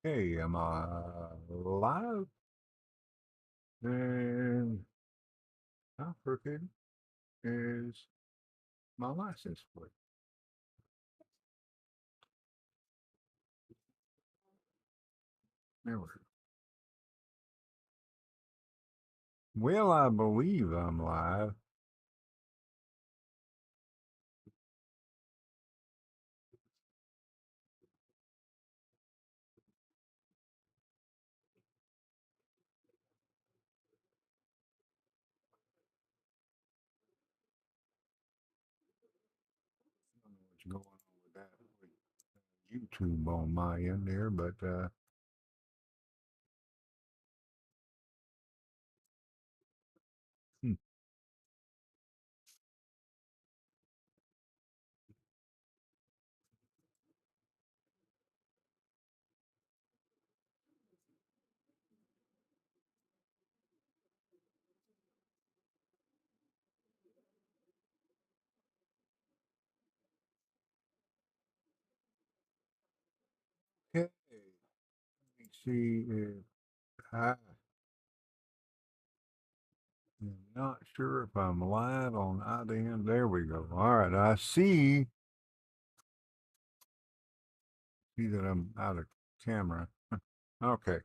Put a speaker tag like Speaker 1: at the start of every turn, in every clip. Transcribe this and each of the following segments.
Speaker 1: Hey, am I live? And how crooked is my license plate? There we go. Well, I believe I'm live. I don't know what's going on with that with YouTube on my end there, but hmm. Okay. Let me see if I am not sure if I'm live on either end. There we go. All right, I see that I'm out of camera. Okay.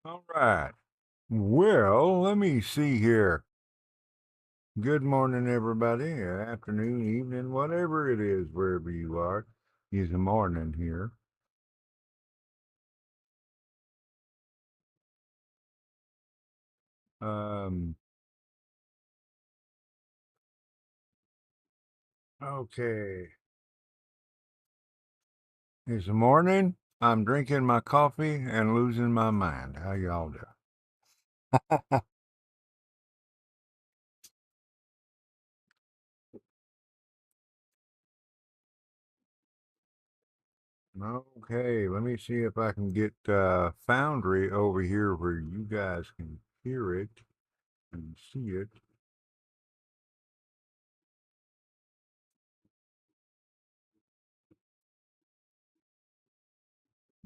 Speaker 1: All right. Well, let me see here. Good morning, everybody. Afternoon, evening, whatever it is, wherever you are. It's the morning here. Um, okay. It's the morning. I'm drinking my coffee and losing my mind. How y'all doing? Okay, let me see if I can get Foundry over here where you guys can hear it and see it.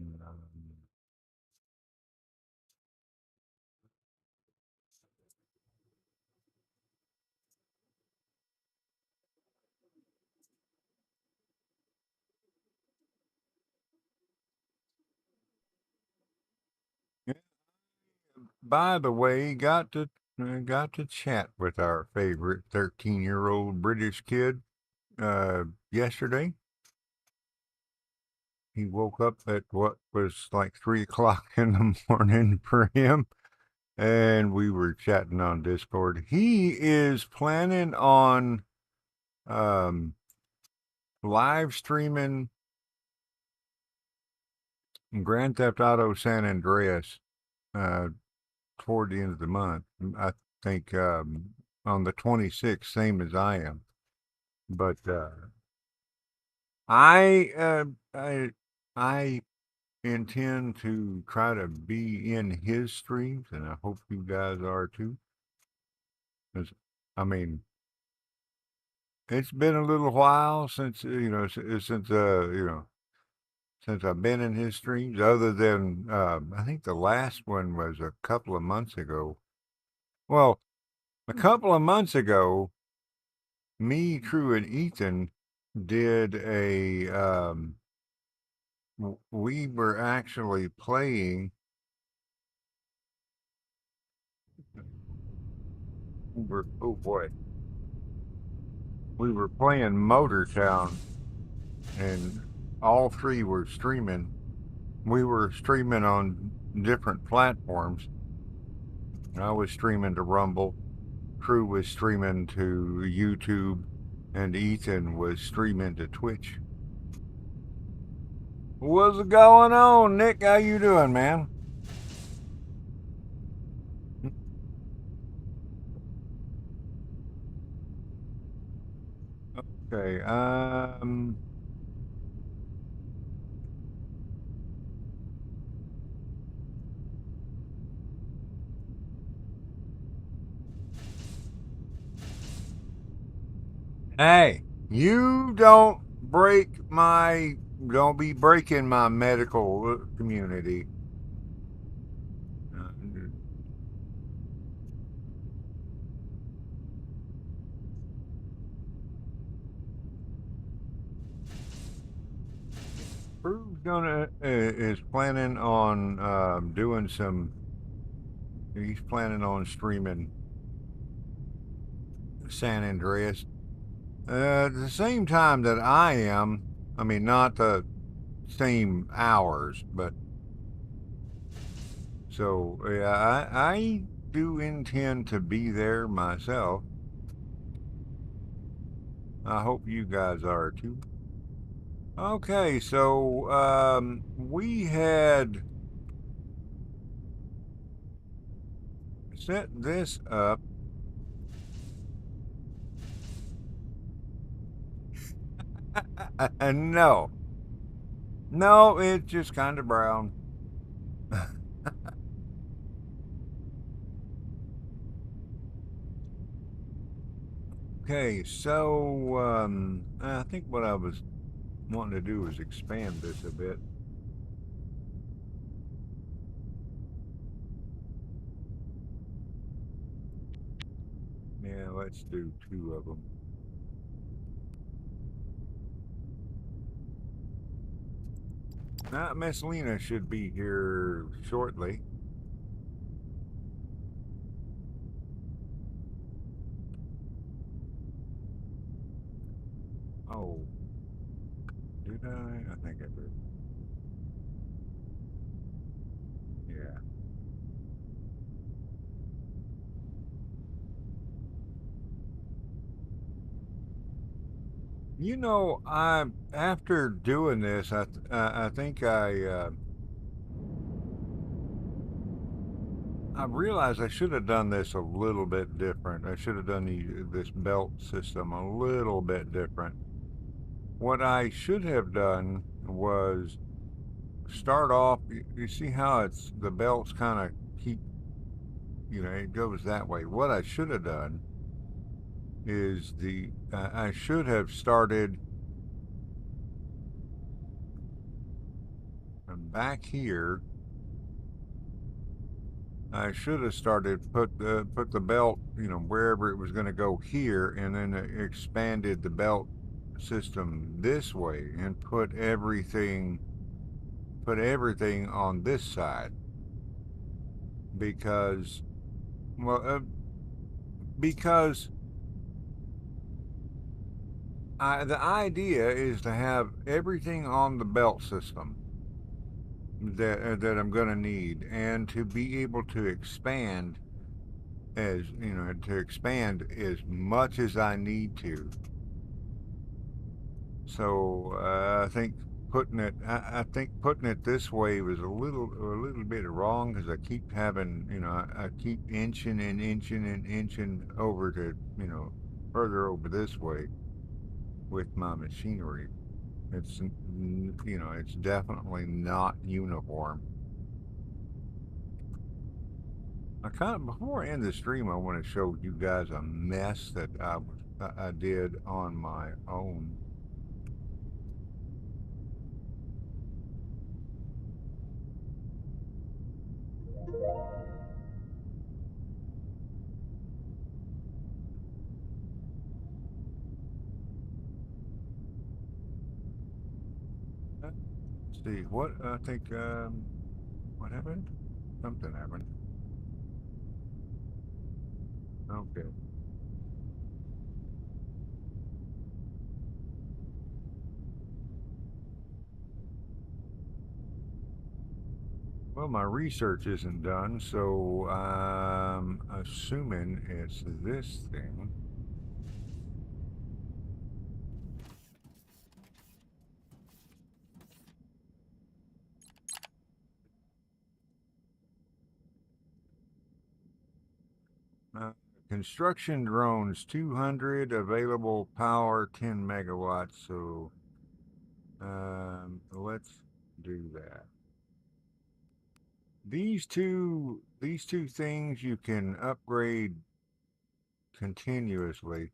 Speaker 1: Um, yeah, by the way, got to chat with our favorite 13-year-old British kid yesterday. He woke up at what was like 3 o'clock in the morning for him, and we were chatting on Discord. He is planning on um, live streaming Grand Theft Auto San Andreas uh, toward the end of the month. I think on the 26th, same as I am. But I, uh, I, I intend to try to be in his streams, and I hope you guys are too. 'Cause, I mean, it's been a little while since since I've been in his streams. Other than I think the last one was a couple of months ago. Well, a couple of months ago, me, True, and Ethan did a. We were actually playing. Oh boy, we were playing Motor Town, and all three were streaming. We were streaming on different platforms. I was streaming to Rumble, Crew was streaming to YouTube, and Ethan was streaming to Twitch. What's going on, Nick? How you doing, man? Okay. Hey, you don't be breaking my medical community. Prue's is planning on doing some. He's planning on streaming San Andreas at the same time that I am. I mean, not the same hours, but so yeah, I do intend to be there myself. I hope you guys are too. Okay, so we had set this up. No, no, it's just kind of brown. Okay, so I think what I was wanting to do is expand this a bit. Yeah, let's do two of them. Miss Lena should be here shortly. Oh, did I? I think I did. Yeah. You know, I after doing this, I think I realized I should have done this a little bit different. I should have done this belt system a little bit different. What I should have done was start off. You see how it's the belts kind of keep, it goes that way. What I should have done is I should have started back here. I should have started put the belt, wherever it was going to go here, and then expanded the belt system this way and put everything on this side because well because the idea is to have everything on the belt system that I'm going to need, and to be able to expand as much as I need to. So I think putting it this way was a little bit wrong because I keep having, I keep inching and inching over to, further over this way with my machinery. It's, it's definitely not uniform. Before I end the stream, I want to show you guys a mess that I did on my own. Let's see what I think. What happened? Something happened. Okay. Well, my research isn't done, so I'm assuming it's this thing. Uh, Construction drones, 200 available power, 10 megawatts. So let's do that. These two things you can upgrade continuously.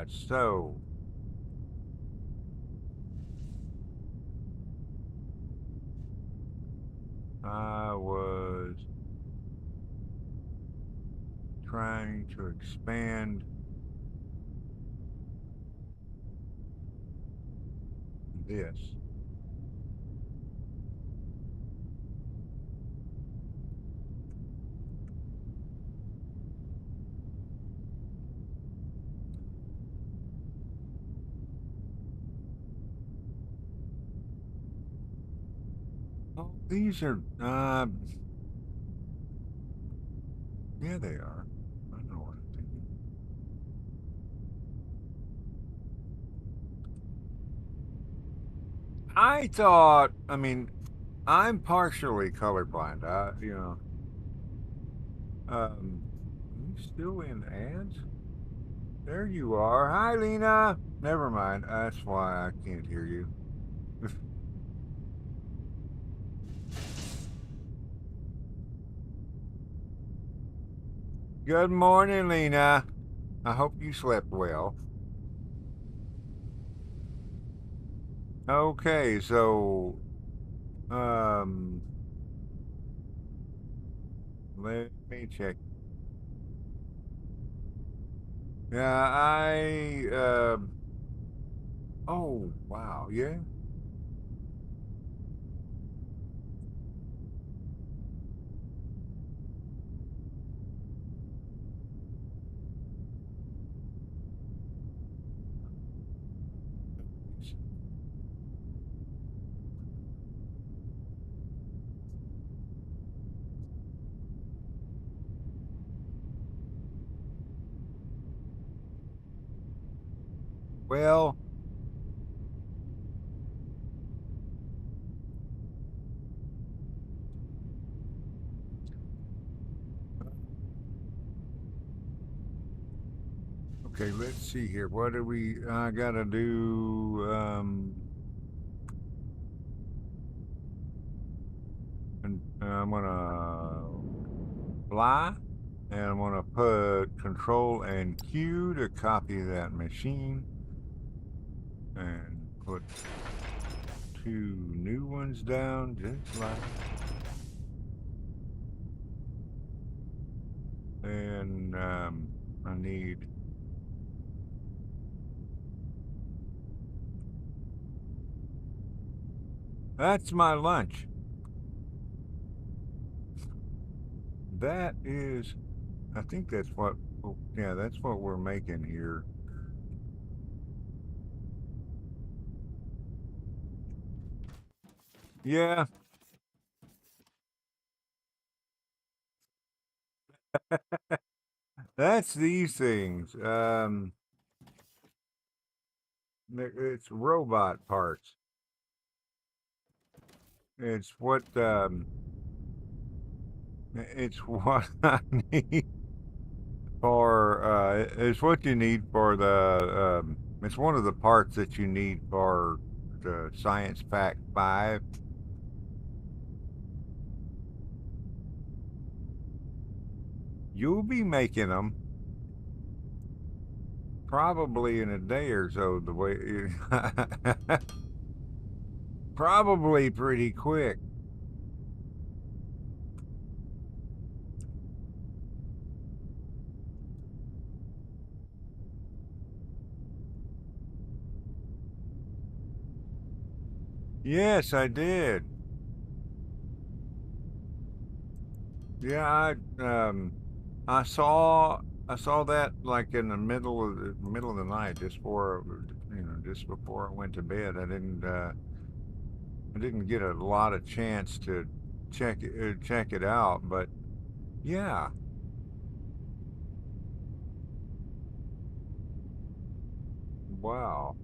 Speaker 1: right, so I was trying to expand this. Oh, these are, yeah, they are. I know what I'm thinking. I thought, I mean, I'm partially colorblind. Are you still in ads? There you are. Hi, Lena. Never mind. That's why I can't hear you. Good morning, Lena. I hope you slept well. Okay, so, um, let me check. Yeah, oh, wow, yeah. Well, okay, let's see here. What do I gotta do? And I'm gonna fly, and I'm gonna put Control and Q to copy that machine, and put two new ones down, just like. And I need. That's my lunch. That is, I think that's what. Oh, yeah, that's what we're making here. Yeah, that's these things. It's robot parts. It's what it's what I need for it's what you need for the it's one of the parts that you need for the Science Pack 5. You'll be making them probably in a day or so, the way probably pretty quick. Yes, I did. Yeah, I saw I saw that like in the middle of the night, just before just before I went to bed. I didn't get a lot of chance to check it out, but yeah. Wow.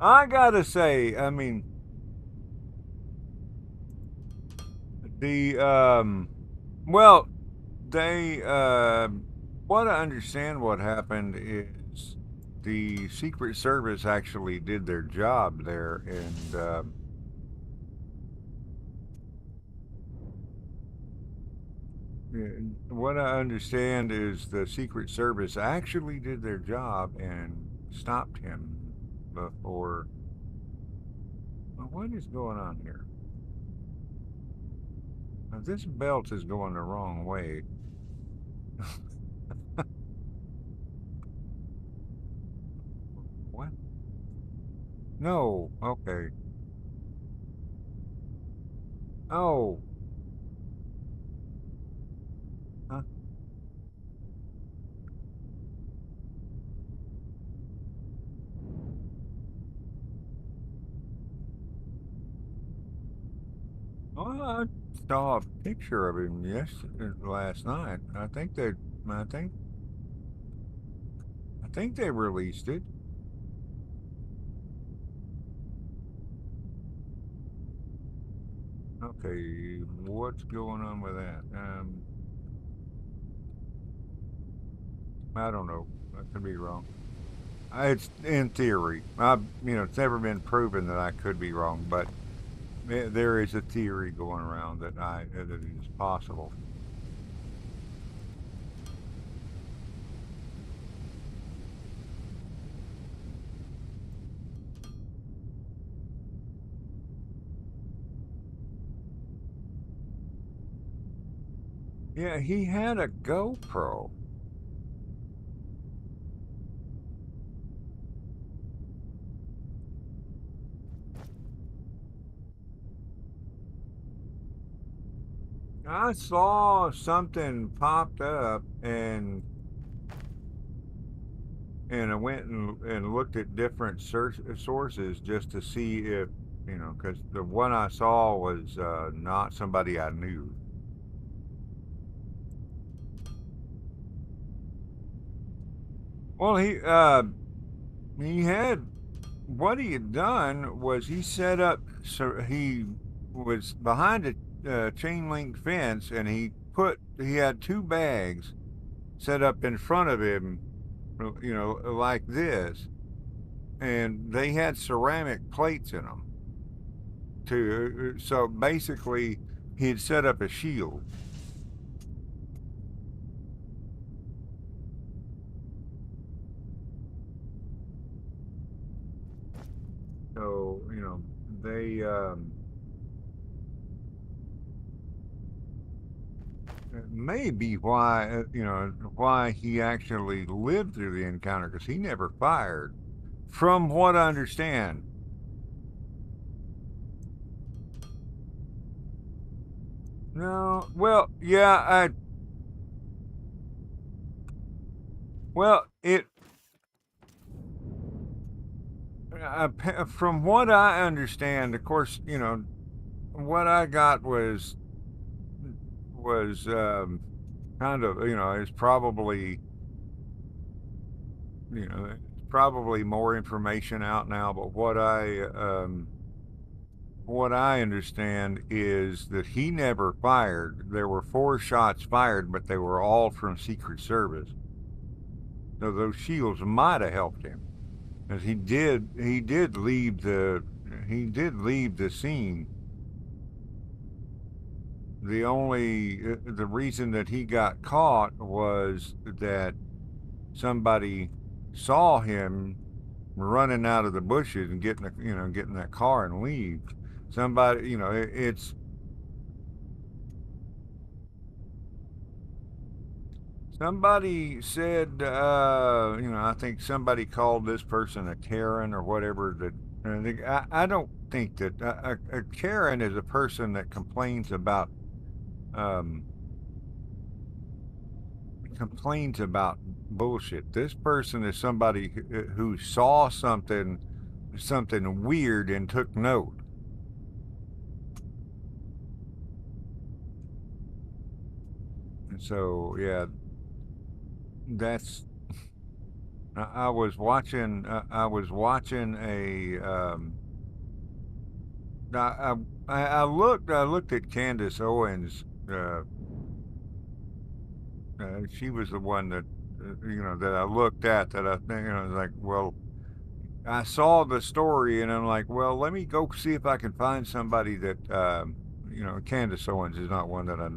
Speaker 1: I gotta say, I mean, the well, they what I understand what happened is the Secret Service actually did their job there, and what I understand is the Secret Service actually did their job and stopped him before. Well, what is going on here? Now, this belt is going the wrong way. What? No. Okay. Oh. Huh? Well, I saw a picture of him last night. I think, I think they released it. Okay, what's going on with that? I don't know. I could be wrong. It's in theory. It's never been proven that I could be wrong, but there is a theory going around that it is possible. Yeah, he had a GoPro. I saw something popped up, and I went and looked at different sources just to see if, because the one I saw was not somebody I knew. Well, he had what he had done was he set up, so he was behind a chain link fence, and he had two bags set up in front of him, like this, and they had ceramic plates in them too. So basically, he'd set up a shield. So they may be why why he actually lived through the encounter, because he never fired, from what I understand. No, well, yeah, well, from what I understand, of course, what I got was kind of, it's probably, probably more information out now, but what I understand is that he never fired. There were four shots fired, but they were all from Secret Service. So those shields might have helped him, because he did leave the scene. The reason that he got caught was that somebody saw him running out of the bushes and getting that car and leave. Somebody, it's somebody said, I think somebody called this person a Karen or whatever. I don't think that a Karen is a person that um, complains about bullshit. This person is somebody who saw something weird and took note. And so, yeah, that's. I was watching. I was watching a. I looked. I looked at Candace Owens. She was the one that that I looked at that I think, like, well, I saw the story and I'm like, well, let me go see if I can find somebody that, Candace Owens is not one that I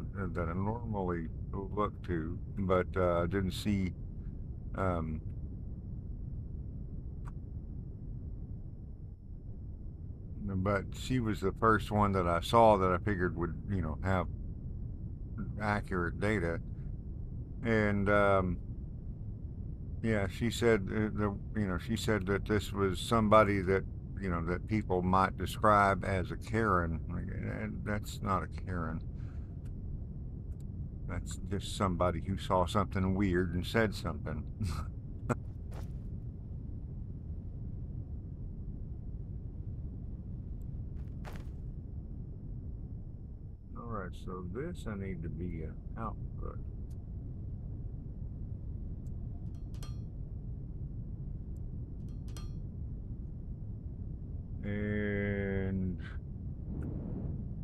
Speaker 1: normally look to, but didn't see. Um, but she was the first one that I saw that I figured would, have accurate data. And yeah, she said she said that this was somebody that that people might describe as a Karen, and that's not a Karen. That's just somebody who saw something weird and said something. All right, so this I need to be an output. And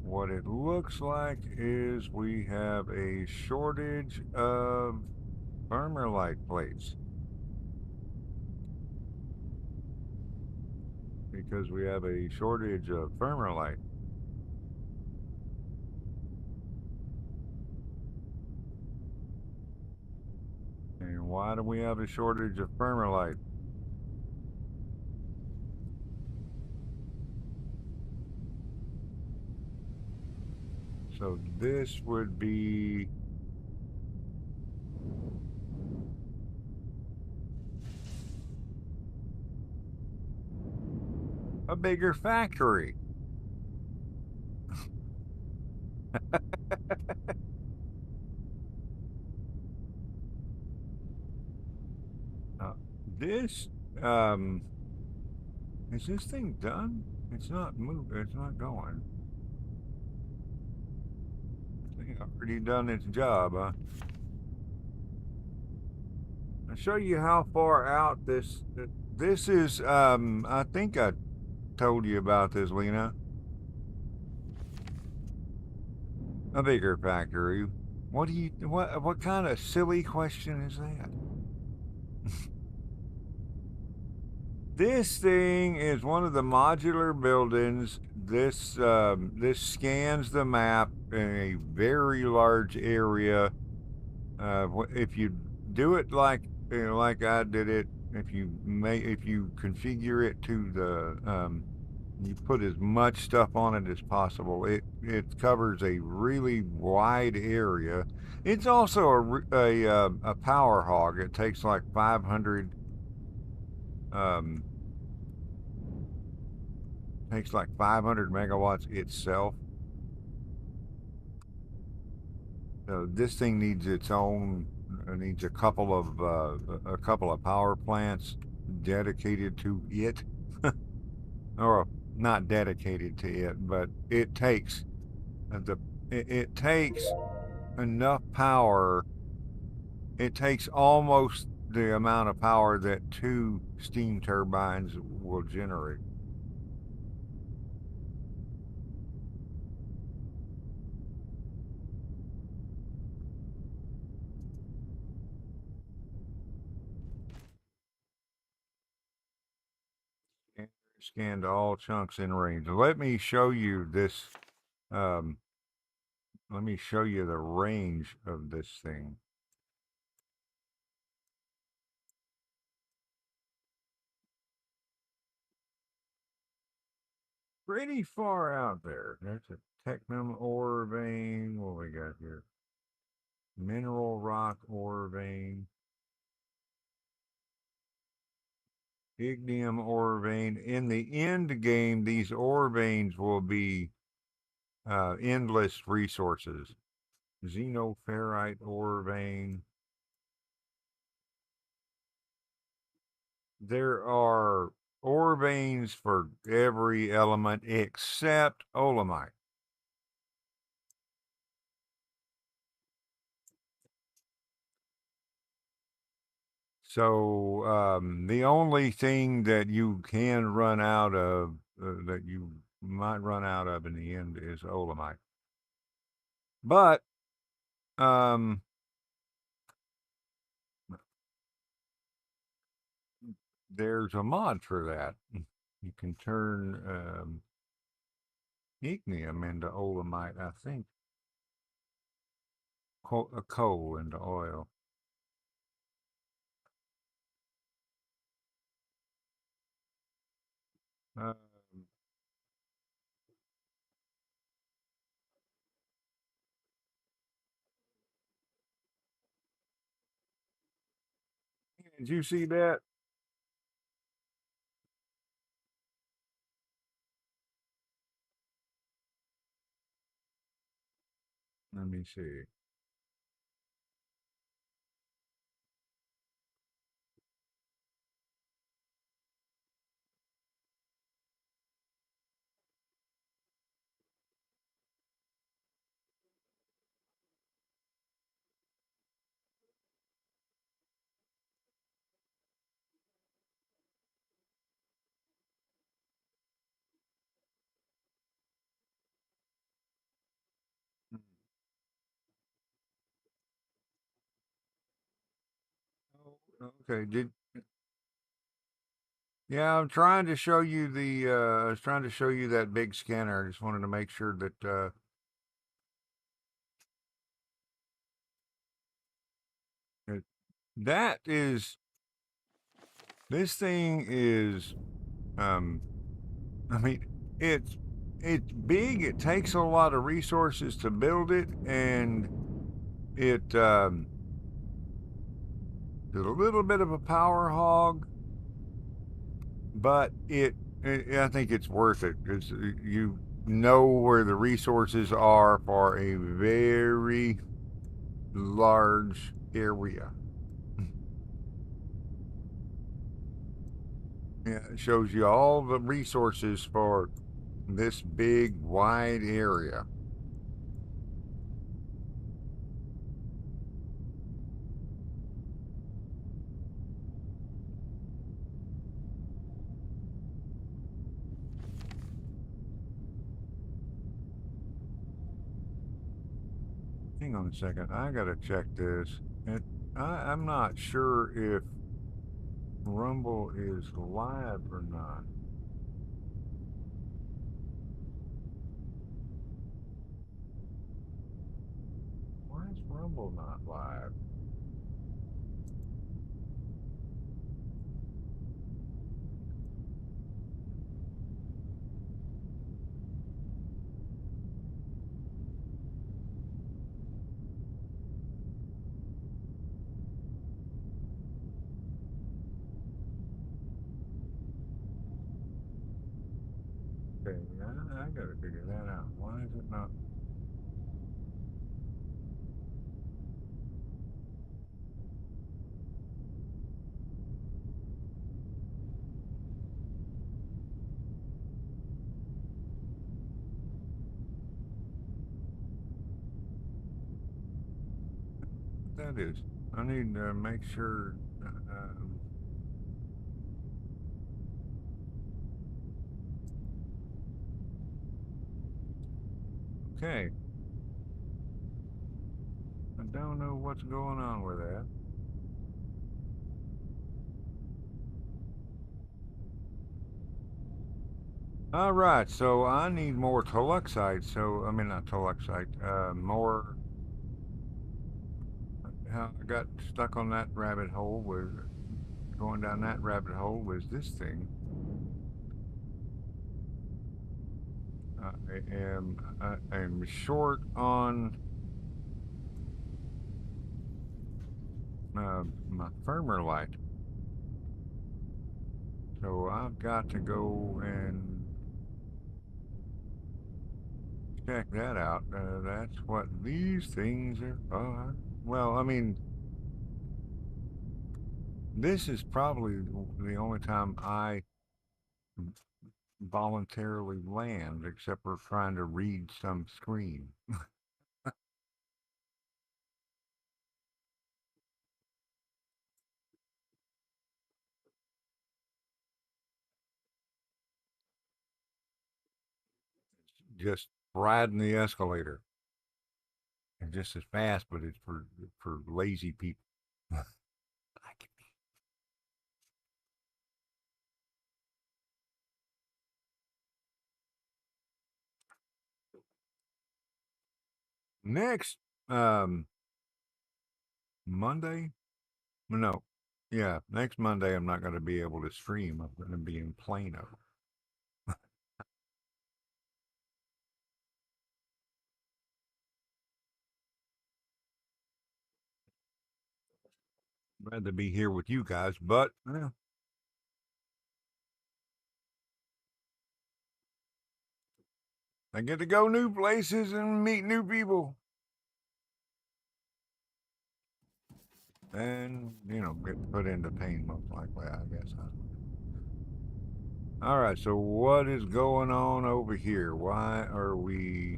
Speaker 1: what it looks like is we have a shortage of light plates because we have a shortage of light. And why do we have a shortage of light? So this would be a bigger factory. Uh, this um, is this thing done? It's not moving. It's not going. I think already done its job. I'll show you how far out this. This is. I think I told you about this, Lena. A bigger factory. What do you? What kind of silly question is that? This thing is one of the modular buildings. This scans the map in a very large area. If you do it like I did it, if you configure it to you put as much stuff on it as possible. It covers a really wide area. It's also a power hog. It takes like 500 um, takes like 500 megawatts itself. So this thing needs its own needs a couple of power plants dedicated to it, or not dedicated to it, but the it takes enough power. It takes almost the amount of power that two steam turbines will generate. Scanned all chunks in range. Let me show you this. Um, Let me show you the range of this thing. Pretty far out there. There's a technum ore vein. What we got here? Mineral rock ore vein. Ignium ore vein. In the end game, these ore veins will be endless resources. Xenoferrite ore vein. There are ore veins for every element except olumite. So the only thing that you can run out of, that you might run out of in the end, is olumite. But um, there's a mod for that. You can turn ignium into olumite, I think, coal into oil. Um, did you see that? Let me see. Oh, okay. Yeah, I'm trying to show you I was trying to show you that big scanner. I just wanted to make sure that it, that is this thing is um I mean it's it's big. It takes a lot of resources to build it, and it is a little bit of a power hog, but I think it's worth it because you know where the resources are for a very large area. Yeah, it shows you all the resources for this big, wide area. Hang on a second. I gotta check this. I'm not sure if Rumble is live or not. Why is Rumble not live? Okay, I gotta figure that out. Why is it not? What that is? I need to make sure. Okay, I don't know what's going on with that. All right, so I need more toluxite. So I mean not toluxite, more. How I got stuck on that rabbit hole was going down that rabbit hole was this thing. I'm short on my firmer light, so I've got to go and check that out. That's what these things are for. Well, I mean, this is probably the only time I voluntarily land, except for trying to read some screen. Just riding the escalator, and just as fast, but it's for lazy people. Like Next Monday? No. Yeah, next Monday I'm not going to be able to stream. I'm going to be in Plano. Glad to be here with you guys, but I get to go new places and meet new people. And, get put into pain most likely, I guess. All right, so what is going on over here? Why are we...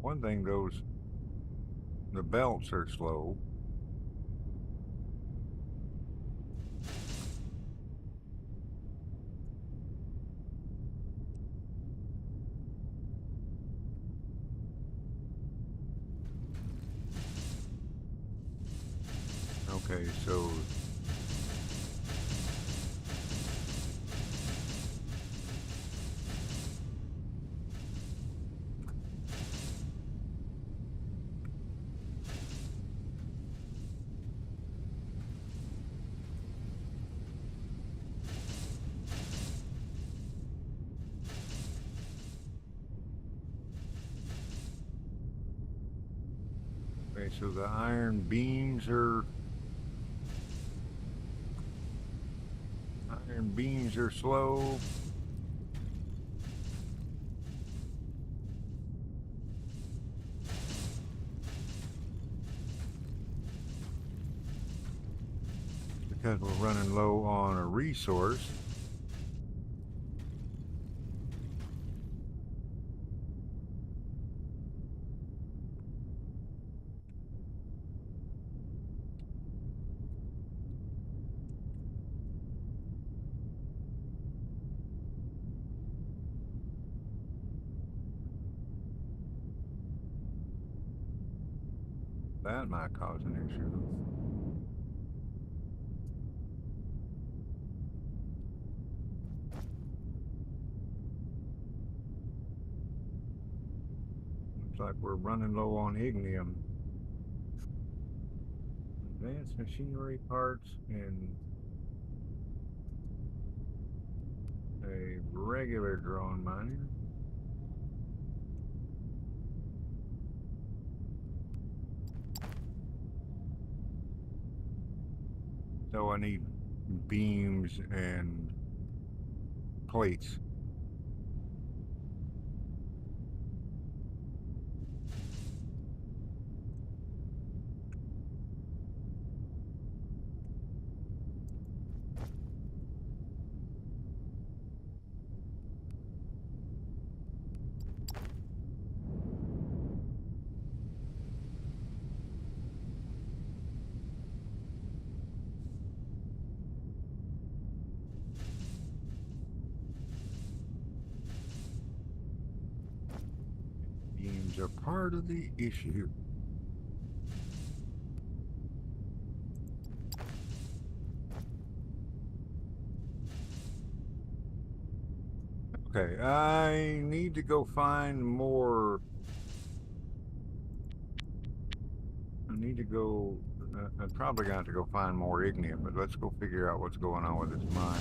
Speaker 1: One thing goes, the belts are slow. Okay, so the iron beams are slow. Because we're running low on a resource. That might cause an issue. Looks like we're running low on ignium. Advanced machinery parts and a regular drone miner. So I need beams and plates. Beams are part of the issue. Okay, I need to go find more. I need to go. I'm probably going to have to go find more ignium, but let's go figure out what's going on with this mine.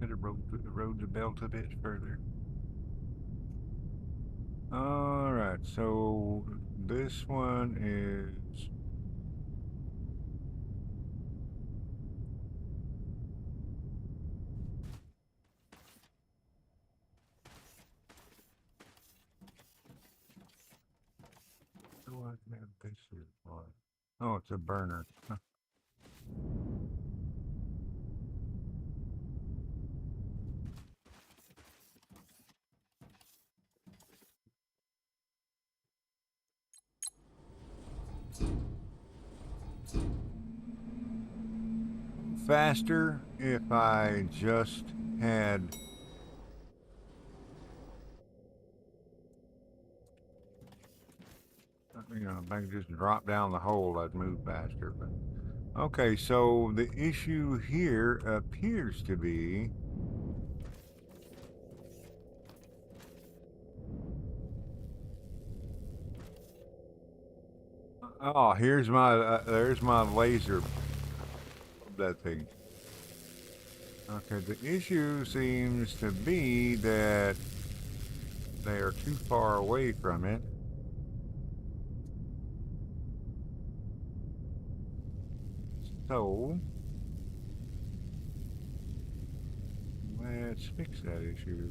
Speaker 1: Could have rode the belt a bit further. All right, so this one is. What this is for? Oh, it's a burner. Huh. Faster if I just had if I could just drop down the hole, I'd move faster. But okay, so the issue here appears to be oh, here's my there's my laser that thing. Okay, the issue seems to be that they are too far away from it. So let's fix that issue.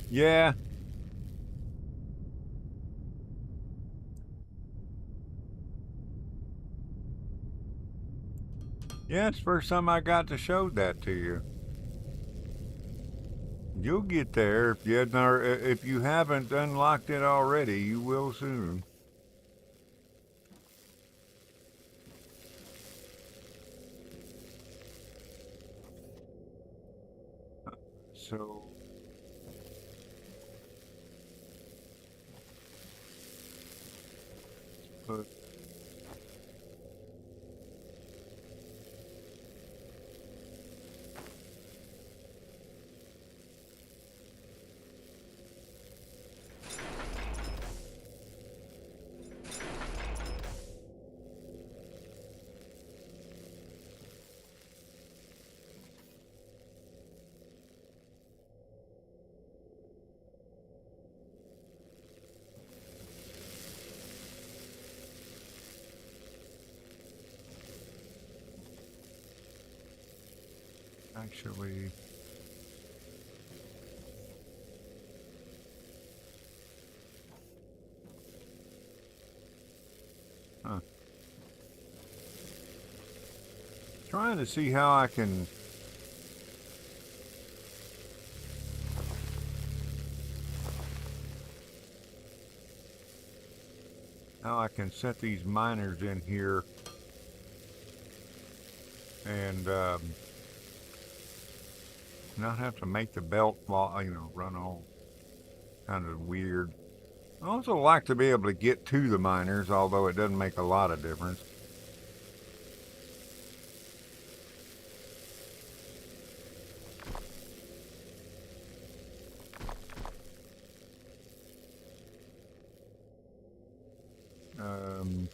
Speaker 1: Yeah. Yeah, it's the first time I got to show that to you. You'll get there if you haven't unlocked it already. You will soon. So put actually. Huh. Trying to see how I can set these miners in here and not have to make the belt run all kind of weird. I also like to be able to get to the miners, although it doesn't make a lot of difference. Um,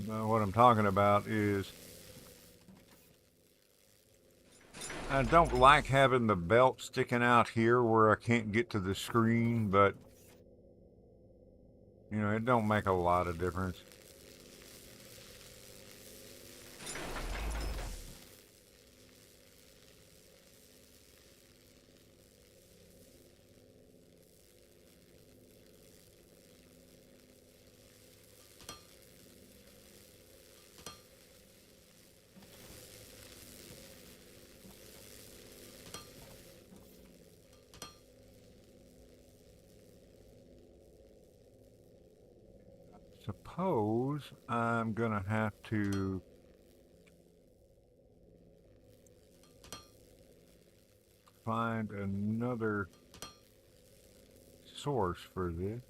Speaker 1: what I'm talking about is I don't like having the belt sticking out here where I can't get to the screen, but it don't make a lot of difference. Suppose I'm gonna have to find another source for this.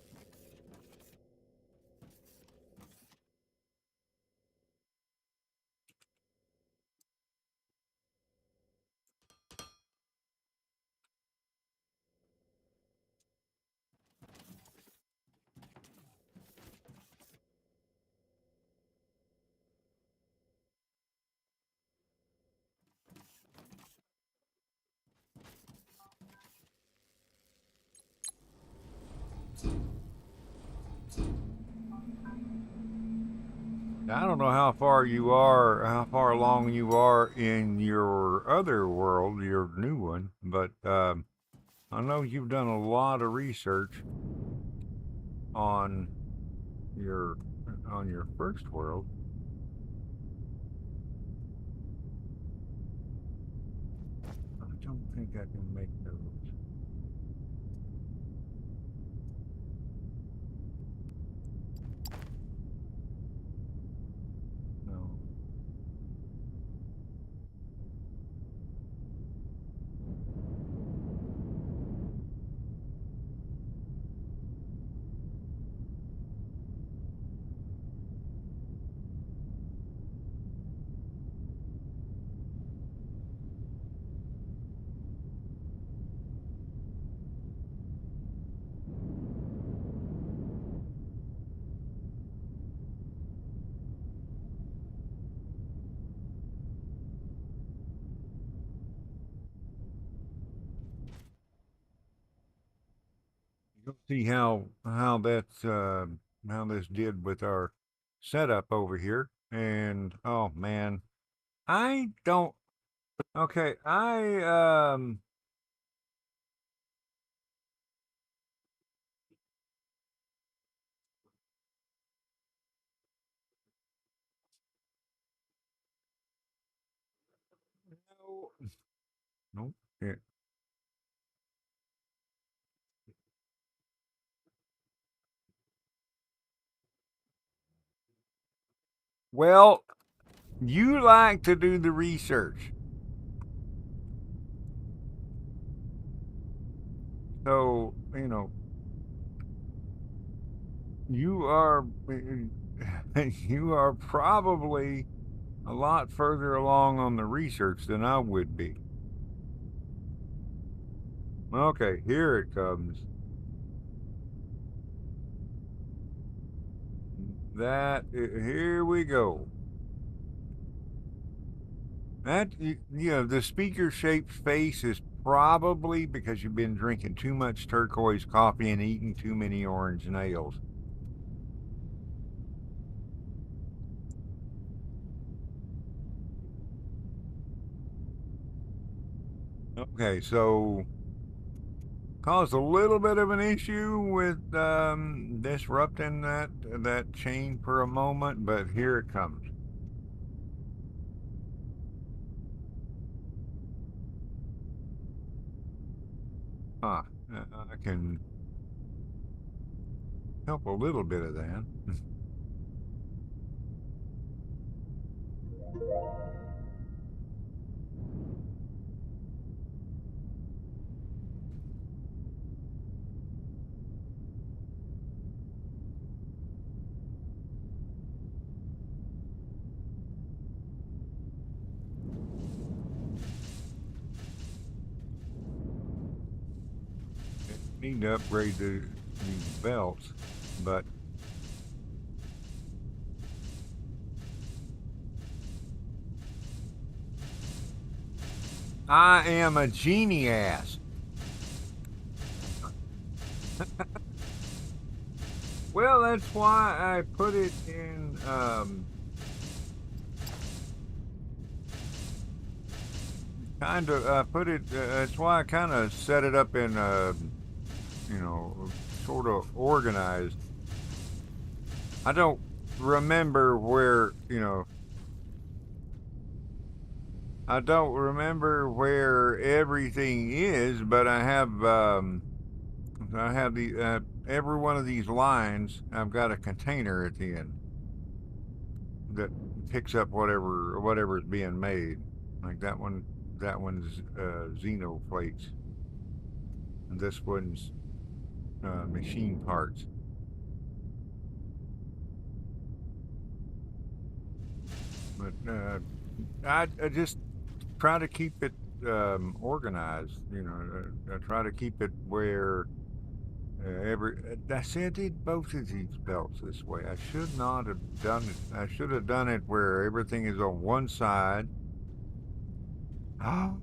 Speaker 1: I don't know how far you are, how far along you are in your other world, your new one, but I know you've done a lot of research on your on your first world. I don't think I can make those. No. You'll see how this did with our setup over here. And oh man, I don't. Okay, no, no. Yeah. Well, you like to do the research, so you are you are probably a lot further along on the research than I would be. Okay, here it comes. Here we go. The speaker shaped face is probably because you've been drinking too much turquoise coffee and eating too many orange nails. Okay, so caused a little bit of an issue with disrupting that chain for a moment, but here it comes. Huh. I can help a little bit of that. Need to upgrade these belts, but I am a genie ass. Well, that's why I put it in. Kind of put it. That's why I kind of set it up in. You know, sort of organized. I don't remember where. I don't remember where everything is, but I have the every one of these lines. I've got a container at the end that picks up whatever's being made. Like that one, that one's Xeno plates, and this one's machine parts. But I just try to keep it organized. I try to keep it where I see I did both of these belts this way. I should not have done it. I should have done it where everything is on one side. Oh,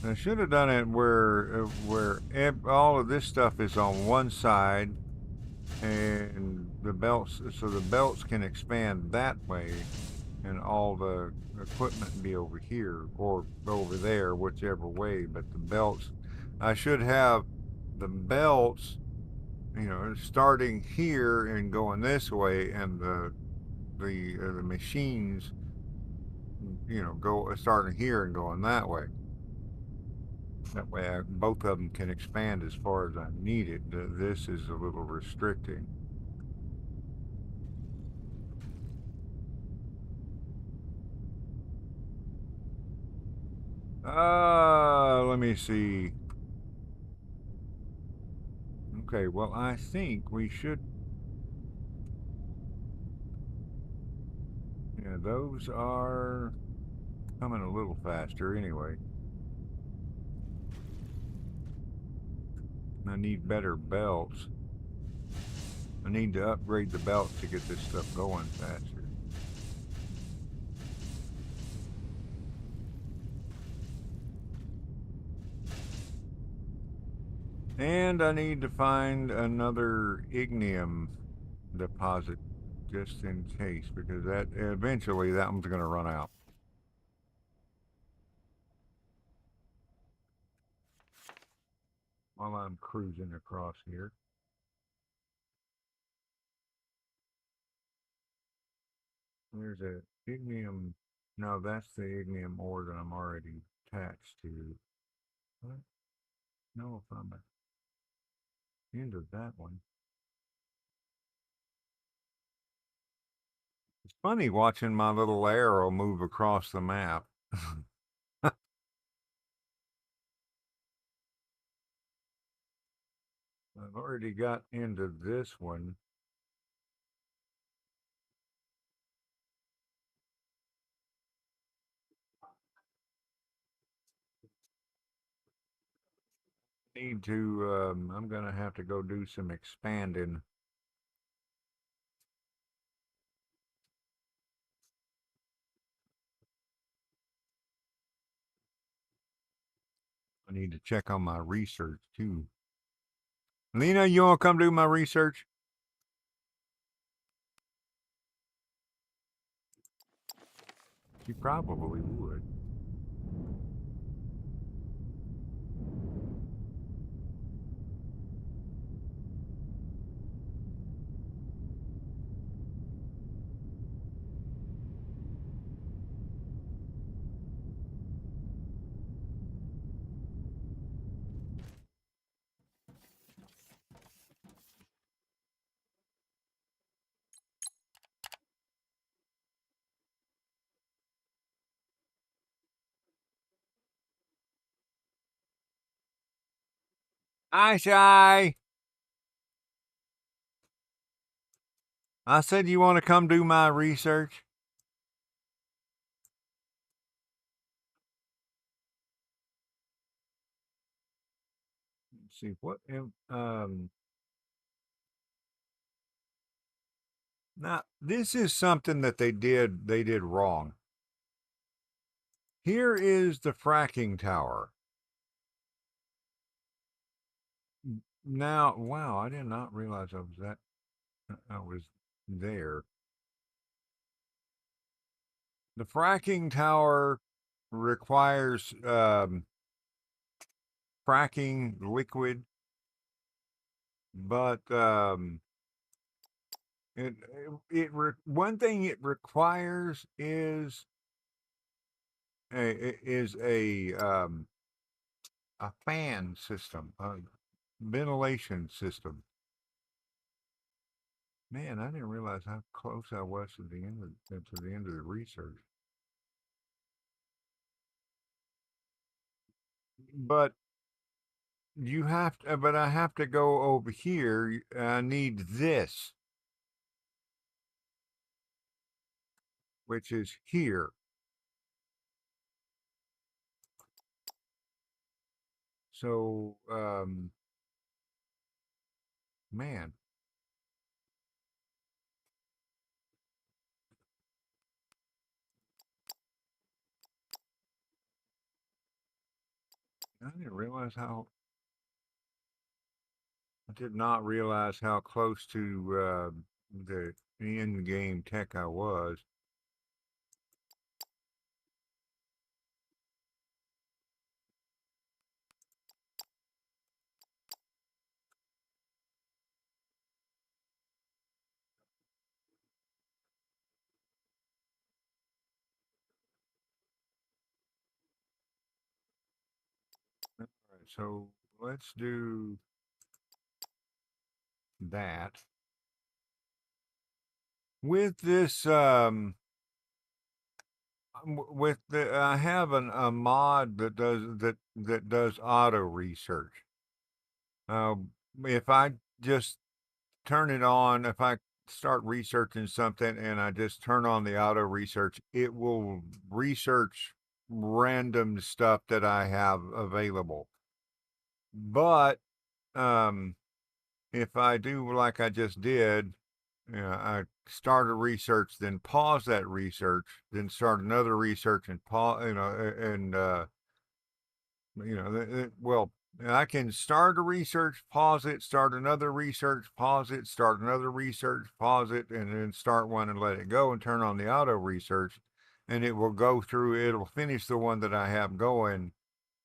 Speaker 1: I should have done it where all of this stuff is on one side, and the belts, so the belts can expand that way, and all the equipment be over here or over there, whichever way. But the belts, I should have the belts, starting here and going this way, and the machines, go starting here and going that way. That way, both of them can expand as far as I need it. This is a little restricting. Let me see. Okay, well, I think we should. Yeah, those are coming a little faster anyway. I need better belts. I need to upgrade the belts to get this stuff going faster. And I need to find another ignium deposit just in case, because that eventually that one's going to run out. While I'm cruising across here. There's a ignium. No, that's the ignium ore that I'm already attached to. What? No, if I'm at the end of that one. It's funny watching my little arrow move across the map. I've already got into this one. Need to, I'm going to have to go do some expanding. I need to check on my research too. Lena, you want to come do my research? She probably would. Hi, Shy. I said you want to come do my research? Let's see what now this is something that they did wrong. Here is the fracking tower. Now, wow, I did not realize I was there. The fracking tower requires fracking liquid, but one thing it requires is a fan system, a ventilation system. Man, I didn't realize how close I was to the end of the research. But but I have to go over here. I need this, which is here. So, man, I didn't realize how. I did not realize how close to the end game tech I was. All right, so let's do that. With this, with the, I have a mod that does auto research. Uh, if I just turn it on, if I start researching something and I just turn on the auto research, it will research random stuff that I have available. But um, if I do like I just did, I start a research, then pause that research, then start another research and pause, and well, I can start a research, pause it, start another research, pause it, start another research, pause it, and then start one and let it go and turn on the auto research, and it will go through. It'll finish the one that I have going,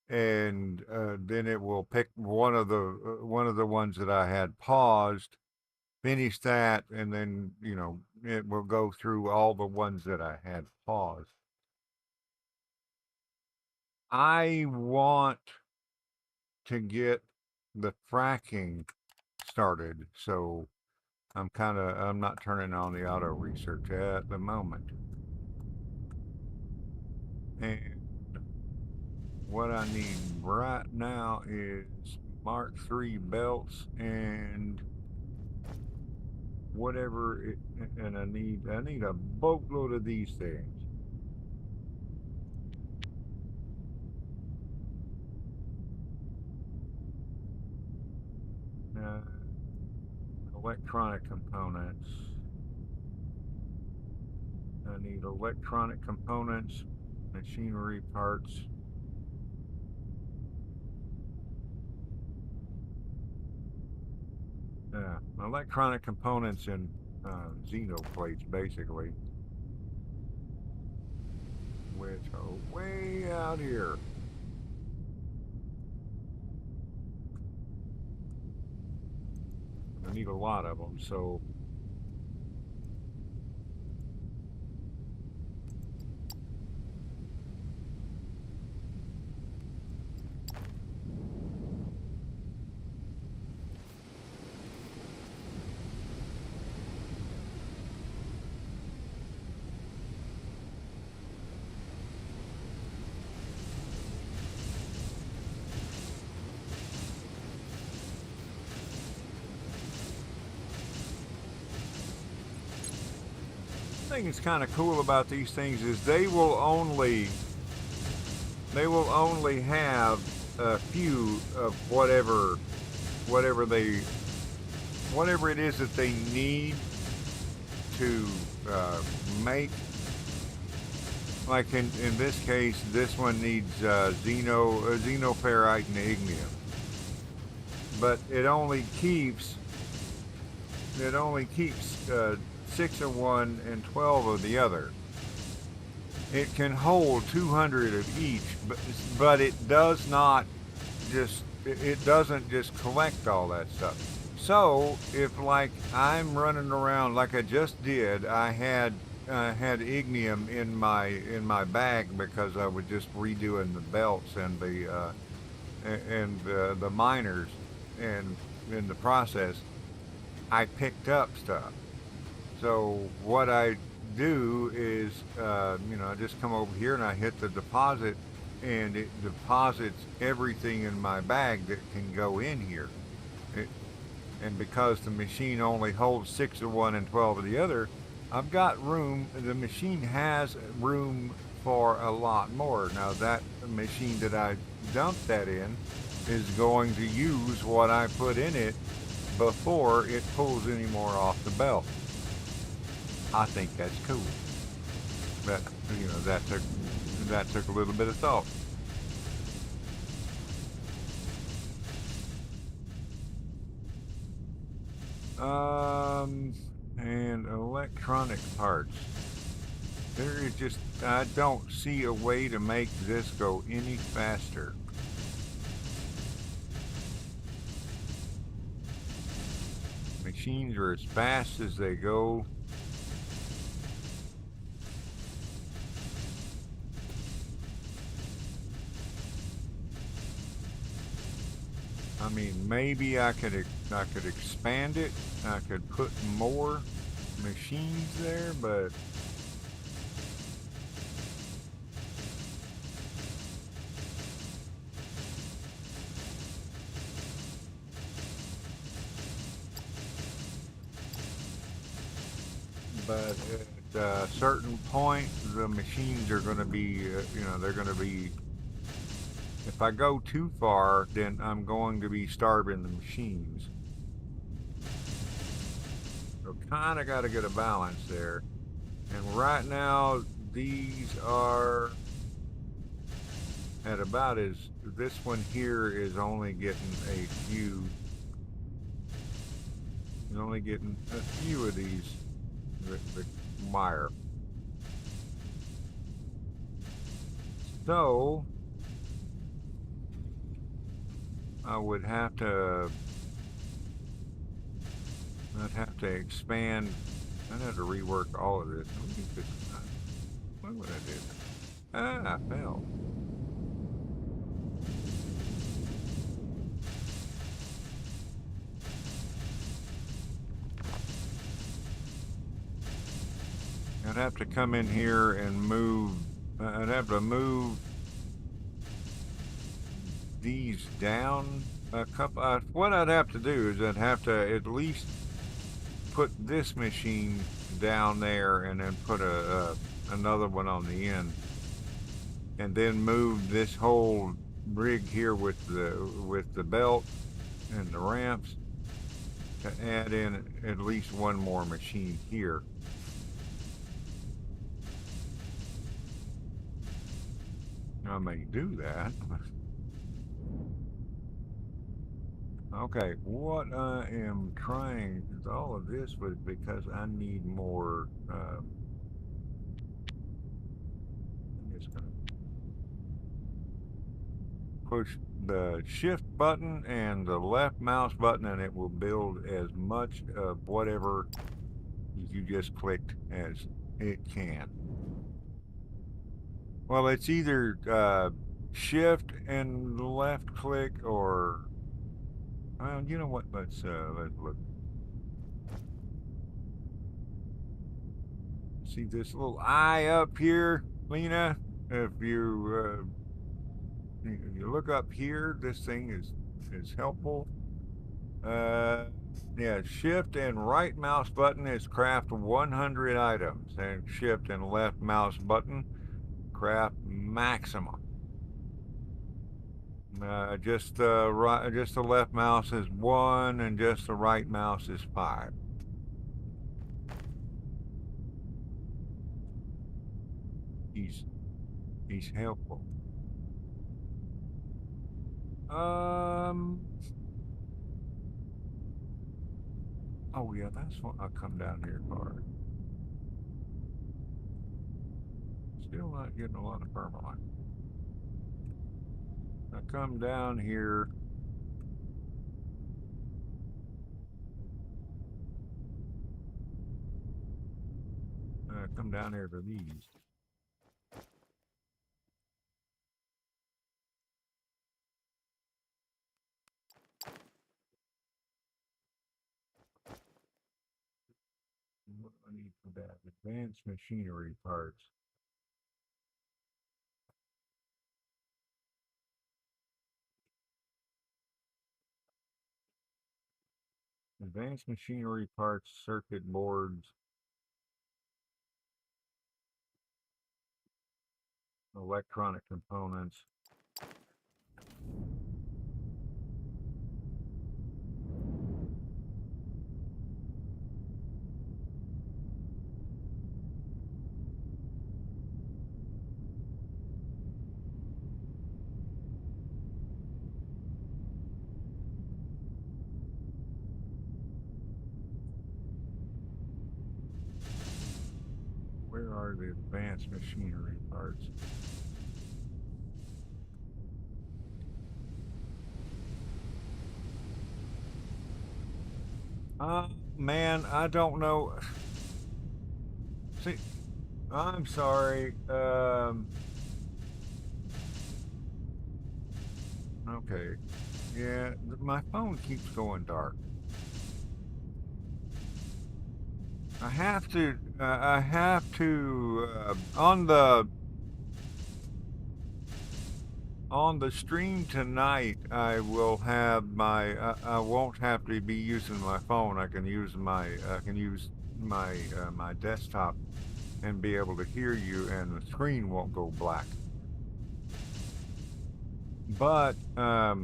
Speaker 1: and then it will pick one of the ones that I had paused, finish that, and then it will go through all the ones that I had paused. I want to get the fracking started, so I'm not turning on the auto research at the moment. And what I need right now is Mark III belts and whatever it, and I need a boatload of these things. Uh, electronic components. I need electronic components, machinery parts. Electronic components and xenoplates, basically, which are way out here. I need a lot of them, so the thing that's kind of cool about these things is they will only have a few of whatever they whatever it is that they need to make. Like in this case, this one needs xenoferrite and ignium, but it only keeps 6 of one and 12 of the other. It can hold 200 of each, but it does not it doesn't just collect all that stuff. So if like I'm running around like I just did, I had ignium in my bag because I was just redoing the belts and the miners, and in the process I picked up stuff. So what I do is, I just come over here and I hit the deposit, and it deposits everything in my bag that can go in here. It, and because the machine only holds 6 of one and 12 of the other, I've got room. The machine has room for a lot more. Now that machine that I dumped that in is going to use what I put in it before it pulls any more off the belt. I think that's cool. But that took a little bit of thought. And electronic parts. There is just, I don't see a way to make this go any faster. Machines are as fast as they go. I mean, maybe I could expand it. I could put more machines there, but at a certain point, the machines are going to be, they're going to be. If I go too far, then I'm going to be starving the machines. So kind of got to get a balance there. And right now, these are at about as, this one here is only getting a few, is only getting a few of these, the wire. So, I would have to, I'd have to expand, I'd have to rework all of this. What would I do? Ah, I fell. I'd have to come in here and move. I'd have to move these down a couple. What I'd have to do is I'd have to at least put this machine down there and then put another one on the end, and then move this whole rig here with the belt and the ramps to add in at least one more machine here. I may do that. Okay, what I am trying, all of this was because I need more, I'm just gonna push the shift button and the left mouse button and it will build as much of whatever you just clicked as it can. Well, it's either shift and left click or, well, you know what, let's look. See this little eye up here, Lena? If you look up here, this thing is helpful. Yeah, shift and right mouse button is craft 100 items, and shift and left mouse button craft maximum. Just the left mouse is 1, and just the right mouse is 5. He's he's helpful. Um. Oh yeah, that's what I'll come down here for. Still not getting a lot of permalite. I come down here. Come down here to these. What do I need for that? Advanced machinery parts. Advanced machinery parts, circuit boards, electronic components. the advanced machinery parts. Man, I don't know. See, I'm sorry. Okay. Yeah, my phone keeps going dark. I have to, on the stream tonight, I will have I won't have to be using my phone. I can use my desktop and be able to hear you, and the screen won't go black. But I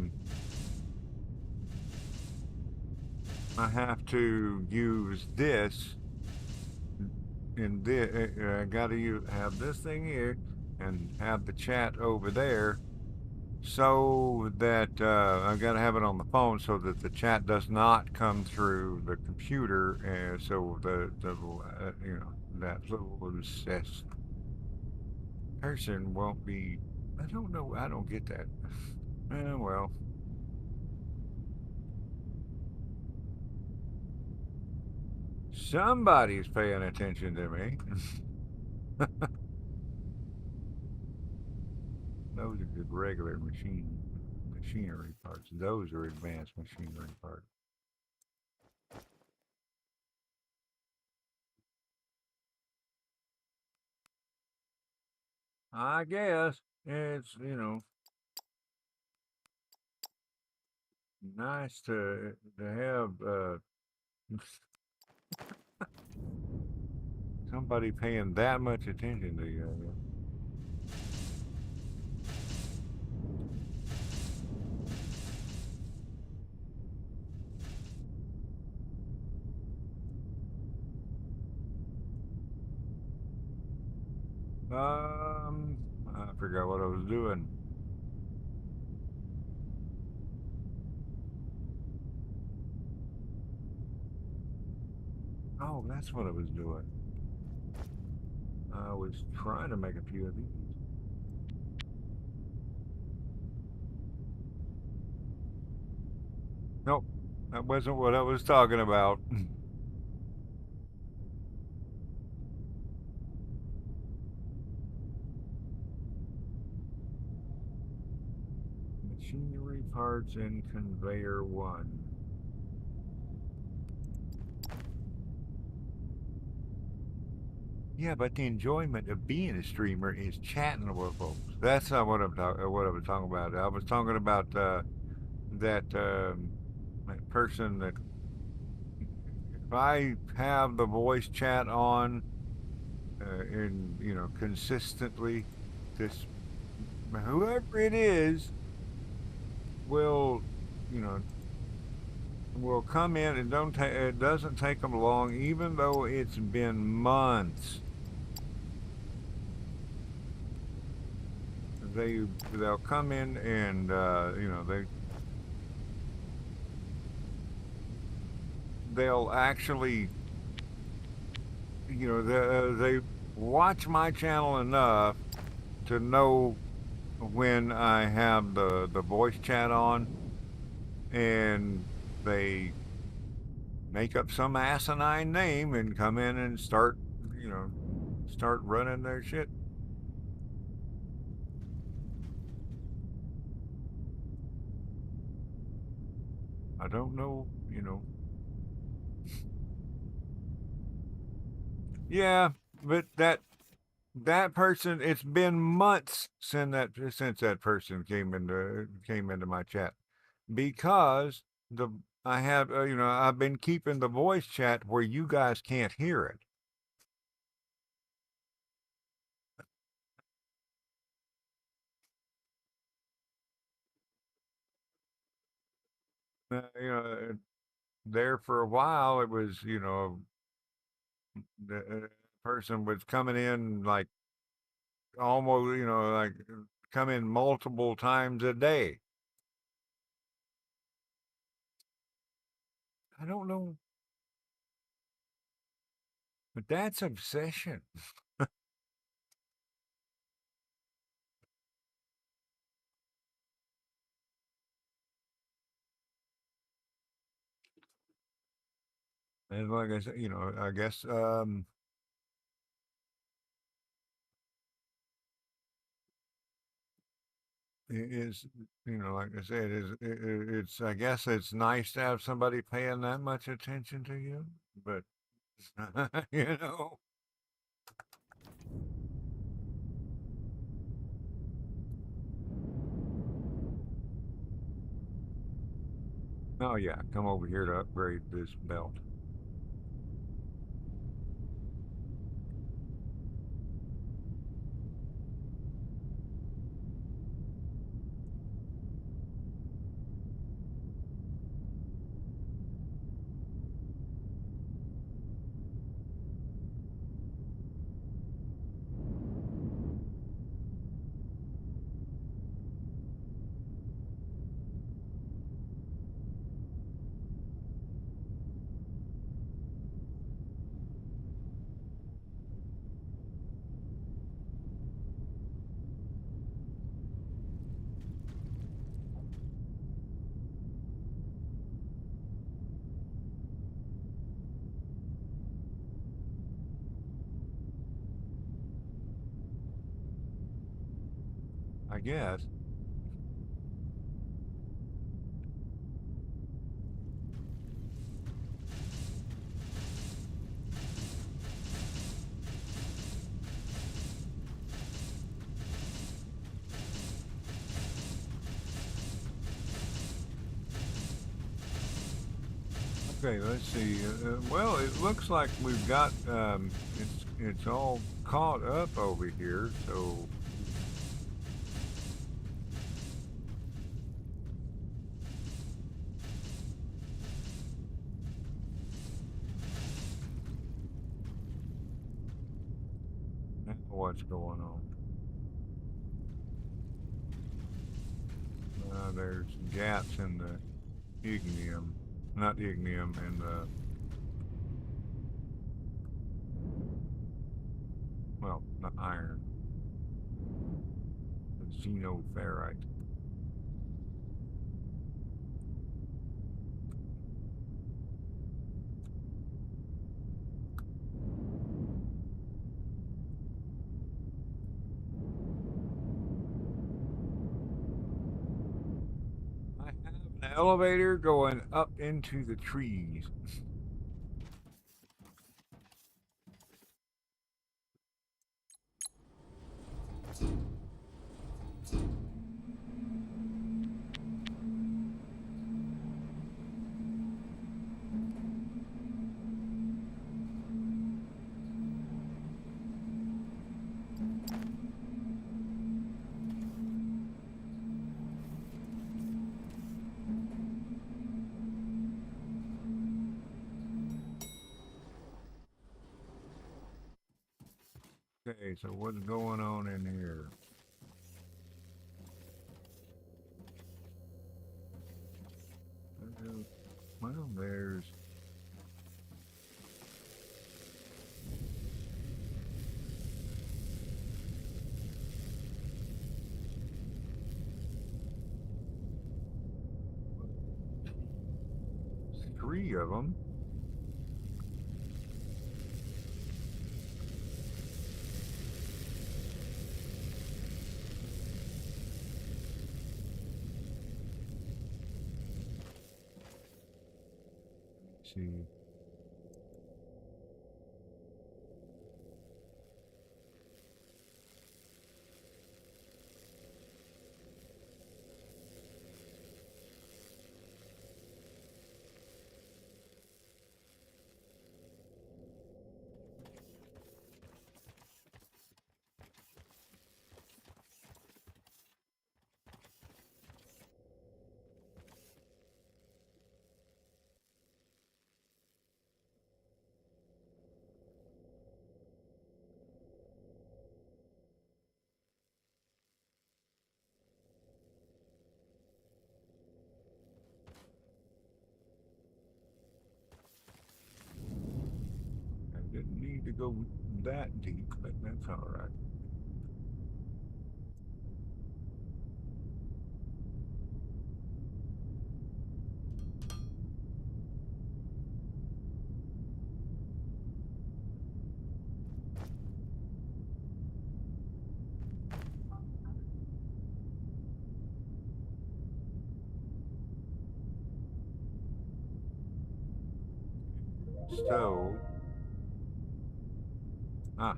Speaker 1: have to use this. In this, I got to have this thing here and have the chat over there, so that I got to have it on the phone so that the chat does not come through the computer, and so the that little obsessed person won't be. I don't know. I don't get that. Well, somebody's paying attention to me. Those are just regular machinery parts. Those are advanced machinery parts. I guess it's nice to have somebody paying that much attention to you. I forgot what I was doing. Oh, that's what I was doing. I was trying to make a few of these. Nope, that wasn't what I was talking about. Machinery parts in conveyor one. Yeah, but the enjoyment of being a streamer is chatting with folks. That's not what what I was talking about. I was talking about that person that if I have the voice chat on and consistently, this whoever it is will you know will come in and it doesn't take them long, even though it's been months. They'll come in and they'll actually they watch my channel enough to know when I have the voice chat on, and they make up some asinine name and come in and start running their shit. I don't know. Yeah, but that person, it's been months since that person came into my chat, because the I have I've been keeping the voice chat where you guys can't hear it. There for a while, it was the person was coming in like almost like come in multiple times a day. I don't know, but that's obsession. And like I said, you know, I guess it is, you know, like I said, it's I guess it's nice to have somebody paying that much attention to you, but you know. Oh yeah, come over here to upgrade this belt. I guess. Okay, let's see. Well, it looks like we've got it's all caught up over here. So now what's going on? There's gaps in the ignium, not ignium, and the well, not iron, the xenoferrite. I have an elevator going up into the trees. Okay, so what's going on in here? Well, there's three of them. Let's see. I didn't need to go that deep, but that's all right. So, ah,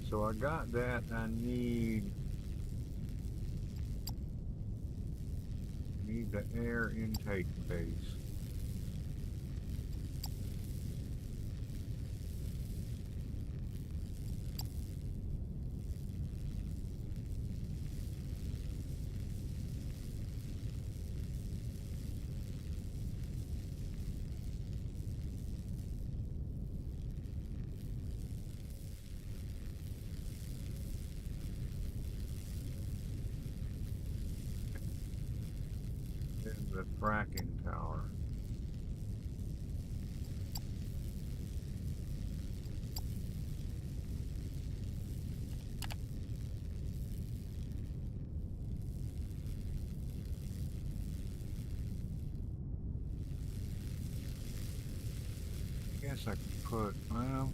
Speaker 1: so I got that. I need the air intake base. And the fracking tower. Guess I could put, well,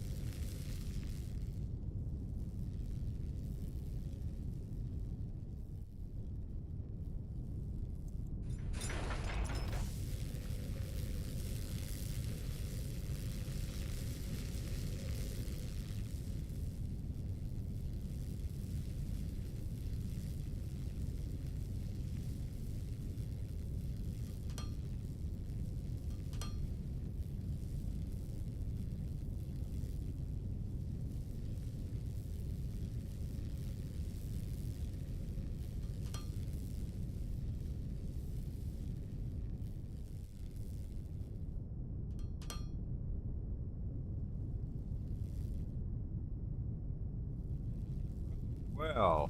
Speaker 1: well,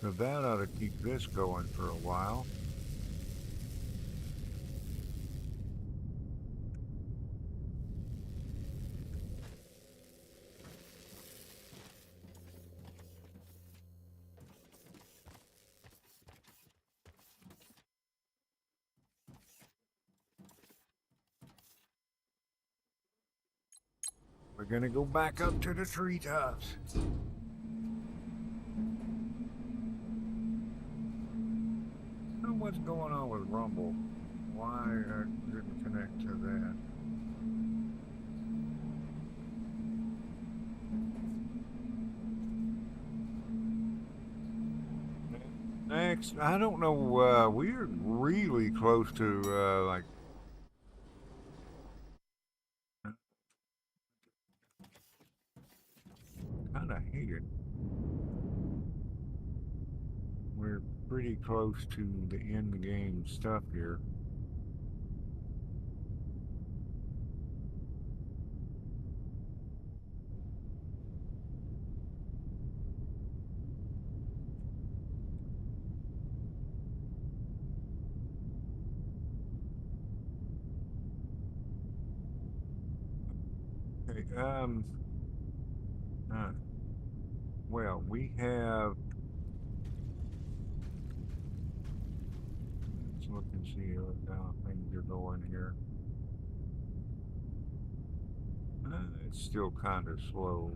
Speaker 1: so that ought to keep this going for a while. We're gonna go back up to the treetops. What's going on with Rumble? Why I didn't connect to that? Next, I don't know. We're really close to like. Kind of hate it. We're pretty close to the end game stuff here. Okay, well, we have. Let's look and see how things are going here. It's still kind of slow.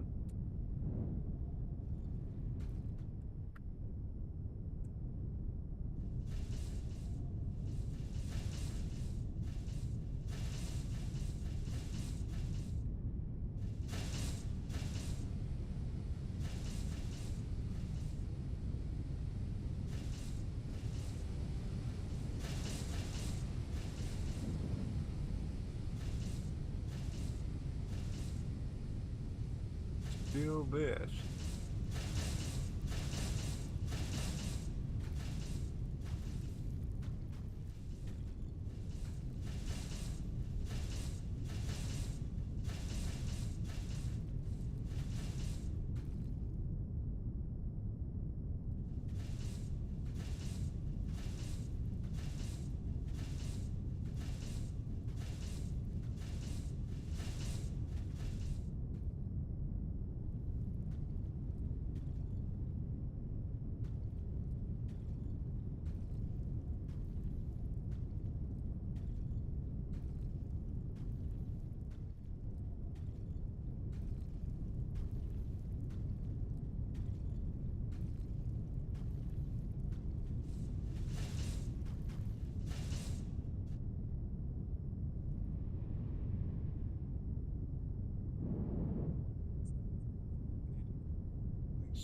Speaker 1: Still this.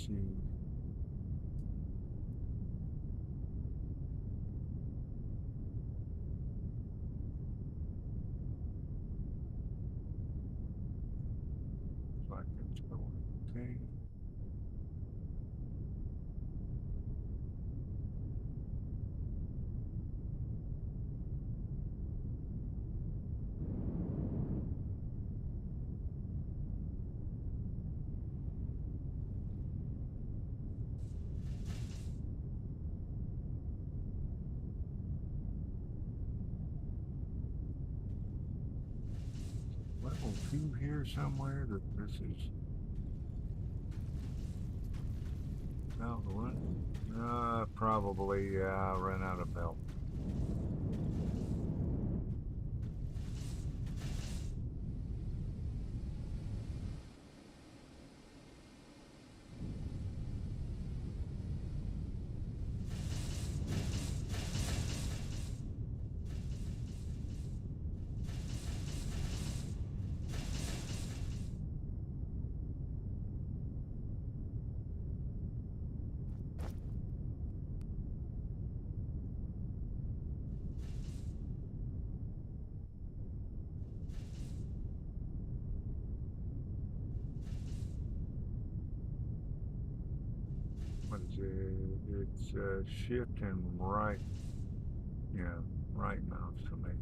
Speaker 1: see. Looks like it's going okay. Level 2 here somewhere that this is about the one. Probably run out of belt. What is it? It's shift and right. Yeah, right mouse to make it.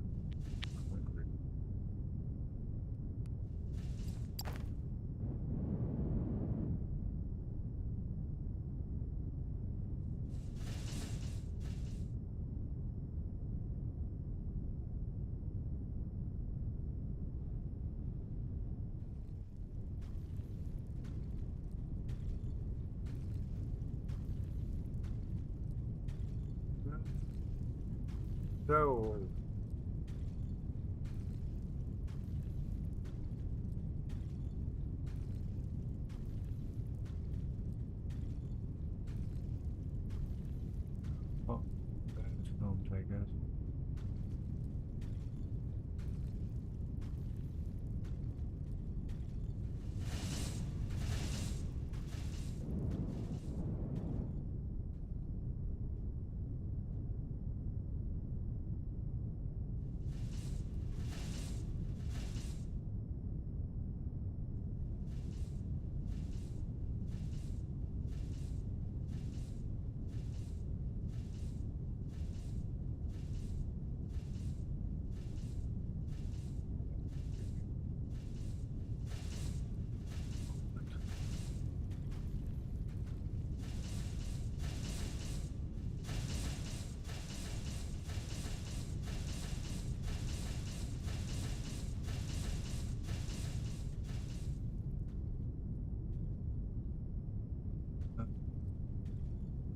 Speaker 1: So, oh, that's going to take us.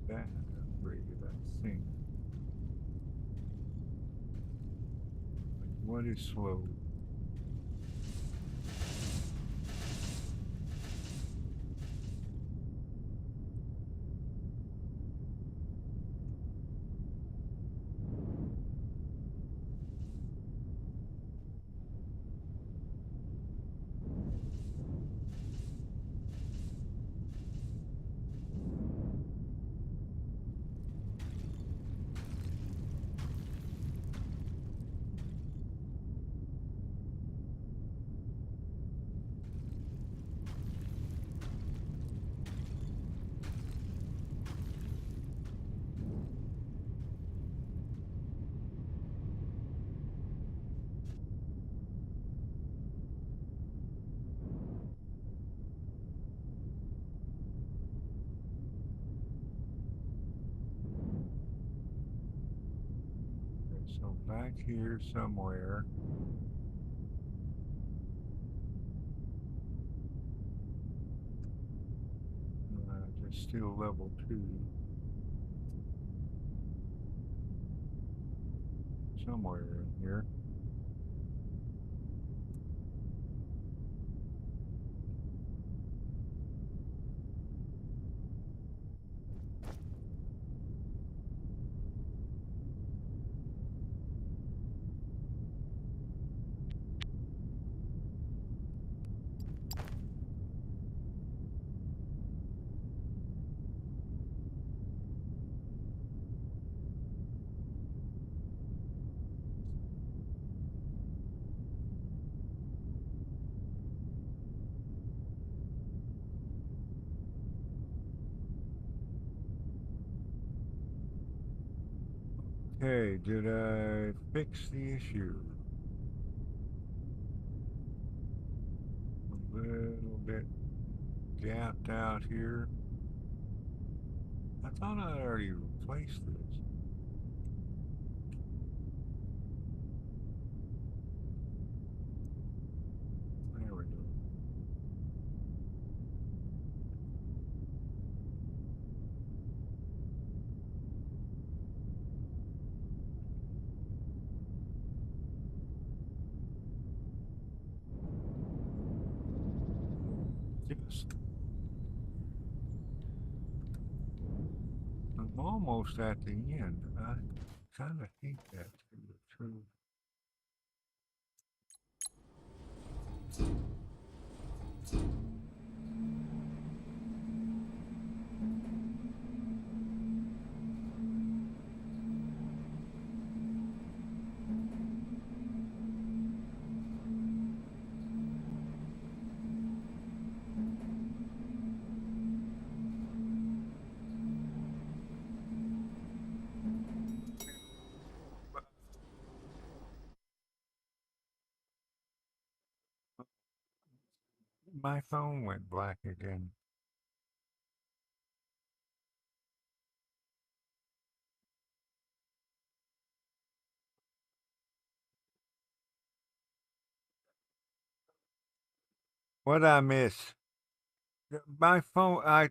Speaker 1: That upgraded, I think. What is slow? Okay, so back here somewhere. Just still level 2. Somewhere in here. Okay, did I fix the issue? A little bit gapped out here. I thought I already replaced this. There we go. Yes. I'm almost at the end. I kind of hate that, to be true. My phone went black again. What I miss? My phone,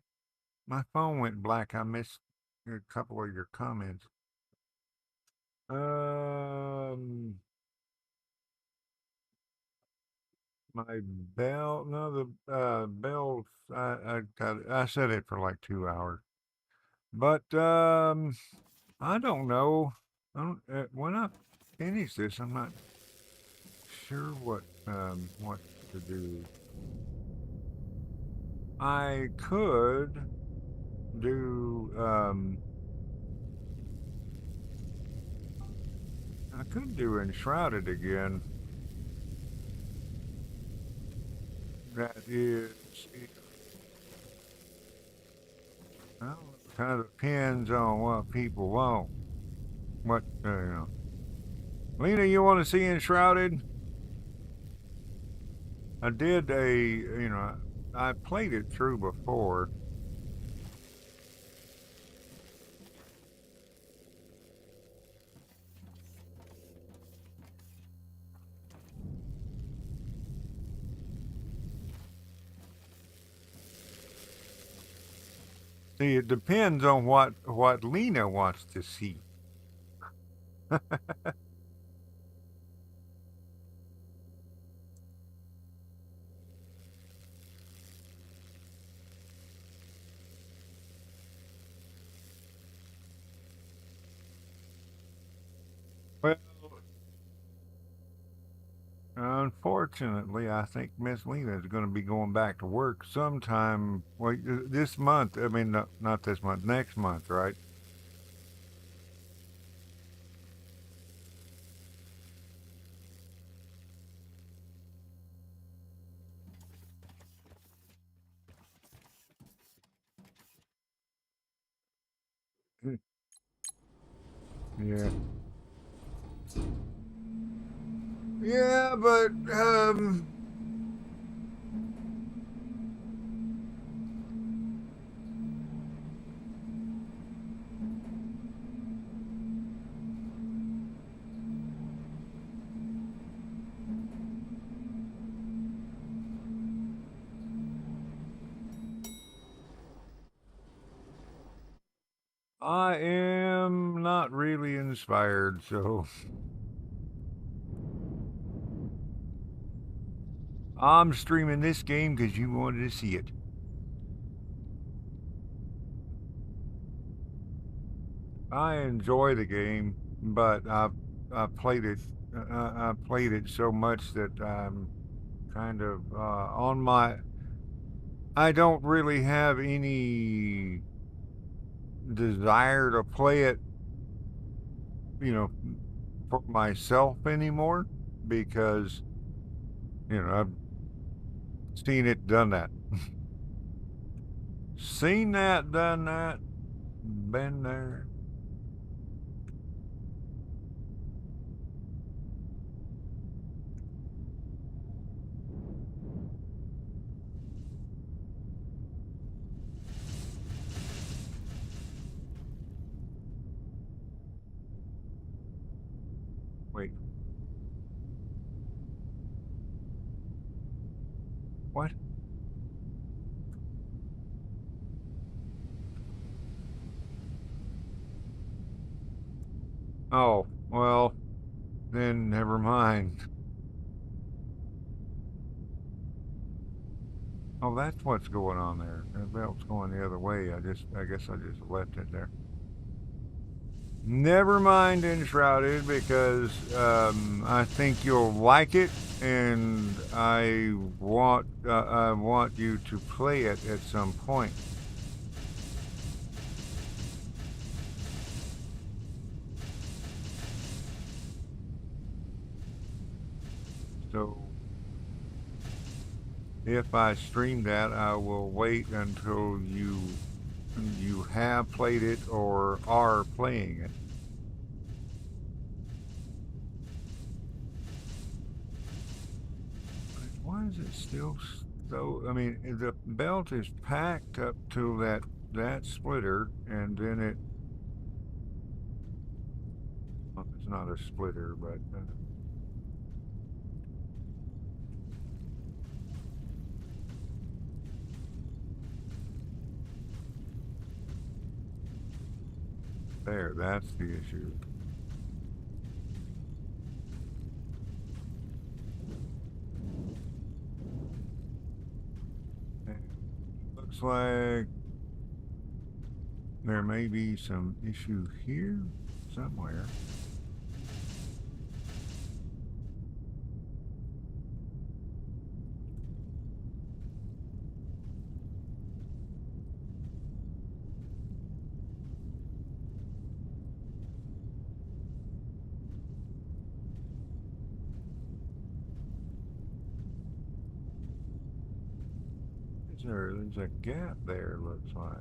Speaker 1: my phone went black. I missed a couple of your comments. Um, my bell, no, the bells. I said it for like 2 hours, but I don't know. I don't, when I finish this, I'm not sure what to do. I could do I could do Enshrouded again. That is, well, kind of depends on what people want. What Lena, you want to see Enshrouded? I did I played it through before. See, it depends on what Lena wants to see. Well, unfortunately, I think Miss Lena is going to be going back to work sometime. Well, this month. I mean, not this month. Next month, right? Yeah. Yeah, but I am not really inspired, so I'm streaming this game because you wanted to see it. I enjoy the game, but I played it. I played it so much that I'm kind of on my. I don't really have any desire to play it, for myself anymore because I've seen it, done that, seen that, done that, been there. Wait, what? Oh, well, then never mind. Oh, that's what's going on there. The belt's going the other way. I guess I just left it there. Never mind Enshrouded because I think you'll like it, and I want you to play it at some point. So if I stream that, I will wait until you have played it or are playing it. Why is it still so? I mean, the belt is packed up to that splitter, and then well, it's not a splitter, but there, that's the issue. And looks like there may be some issue here somewhere. There's a gap there, looks like.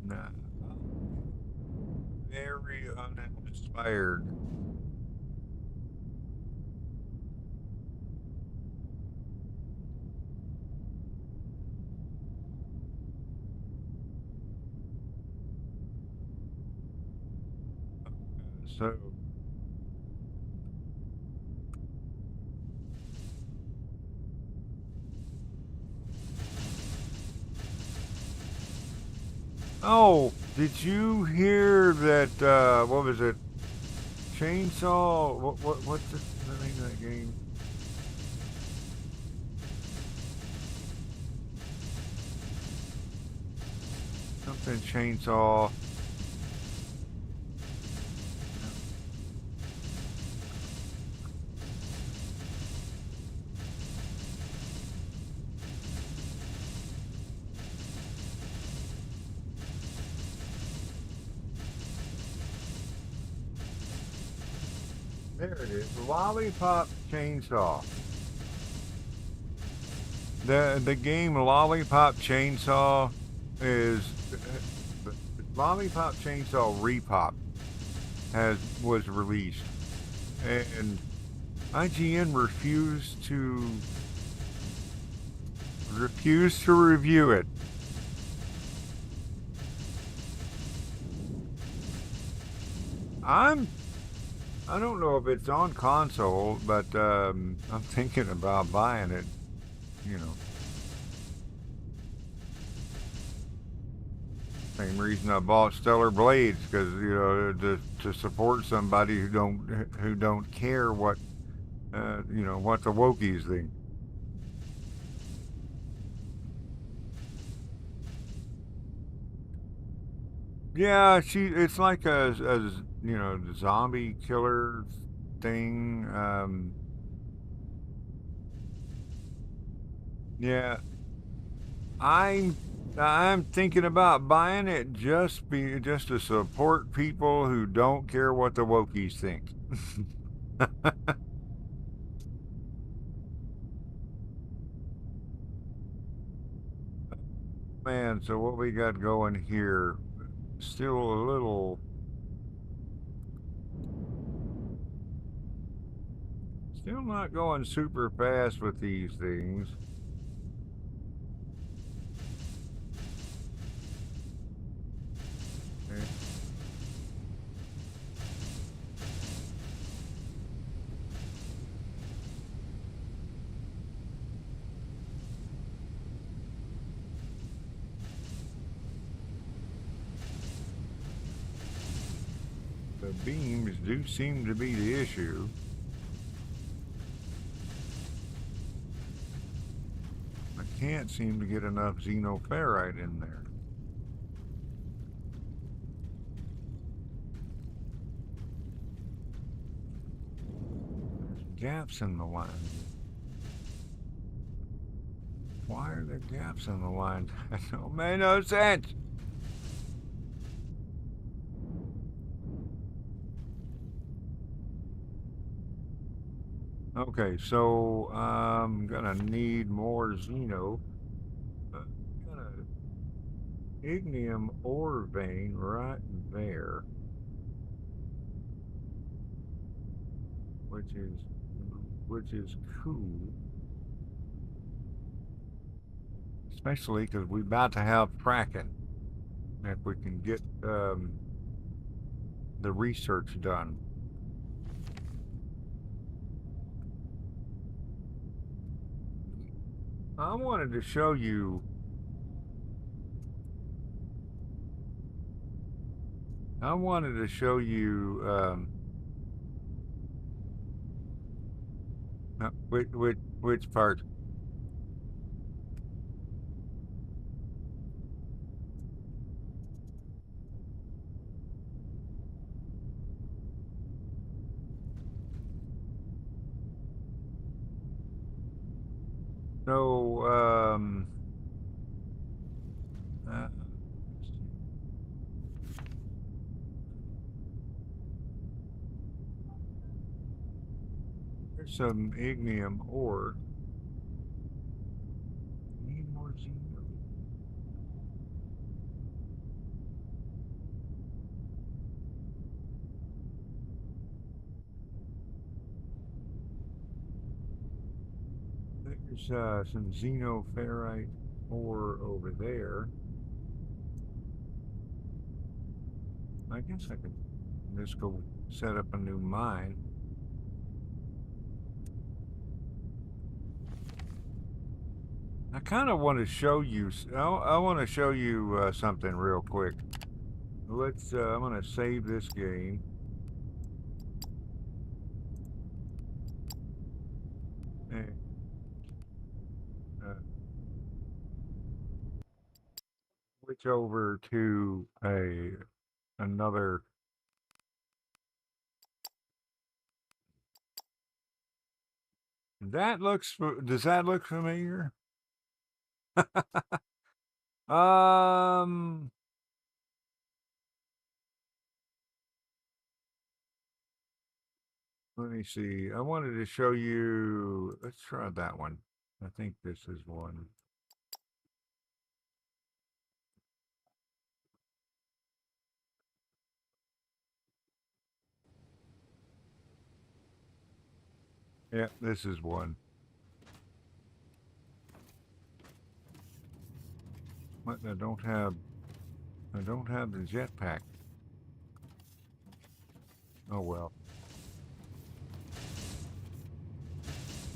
Speaker 1: Nah, very uninspired. So, oh, did you hear that? What was it? Chainsaw. What's the name of that game? Something chainsaw. There it is. Lollipop Chainsaw. The game Lollipop Chainsaw is Lollipop Chainsaw Repop was released, and IGN refused to review it. I don't know if it's on console, but I'm thinking about buying it. You know, same reason I bought Stellar Blades because to support somebody who don't care what what the Wokies think. Yeah, it's like a zombie killer thing. Yeah, I'm I'm thinking about buying it just to support people who don't care what the Wokies think. Man, so what we got going here? Still a little, still not going super fast with these things. beams do seem to be the issue. I can't seem to get enough xenoferrite in there. There's gaps in the line. Why are there gaps in the line? That don't make no sense. Okay, so I'm gonna need more Xeno. Got an ignium ore vein right there, which is cool, especially because we're about to have fracking. If we can get the research done. I wanted to show you. I wanted to show you which part. So let's see. There's some ignium ore. Need more Xeno. There's some xenoferrite ore over there. I guess I could just go set up a new mine. I kind of want to show you. I want to show you something real quick. Let's. I'm gonna save this game. And, switch over to another. Does that look familiar? Um. Let me see. I wanted to show you. Let's try that one. I think this is one. Yeah, this is one. What? I don't have the jetpack. Oh well.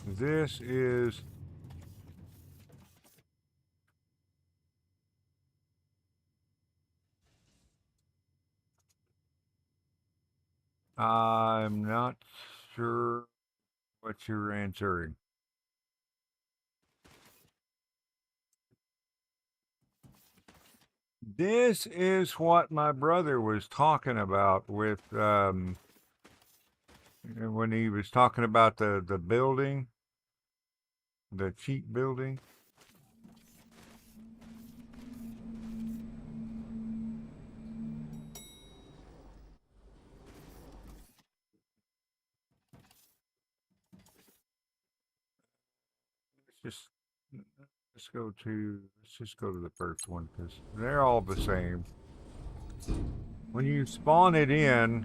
Speaker 1: This is. I'm not sure what you're answering. This is what my brother was talking about with when he was talking about the building, the cheap building. Let's just let's just go to the first one because they're all the same. When you spawn it in,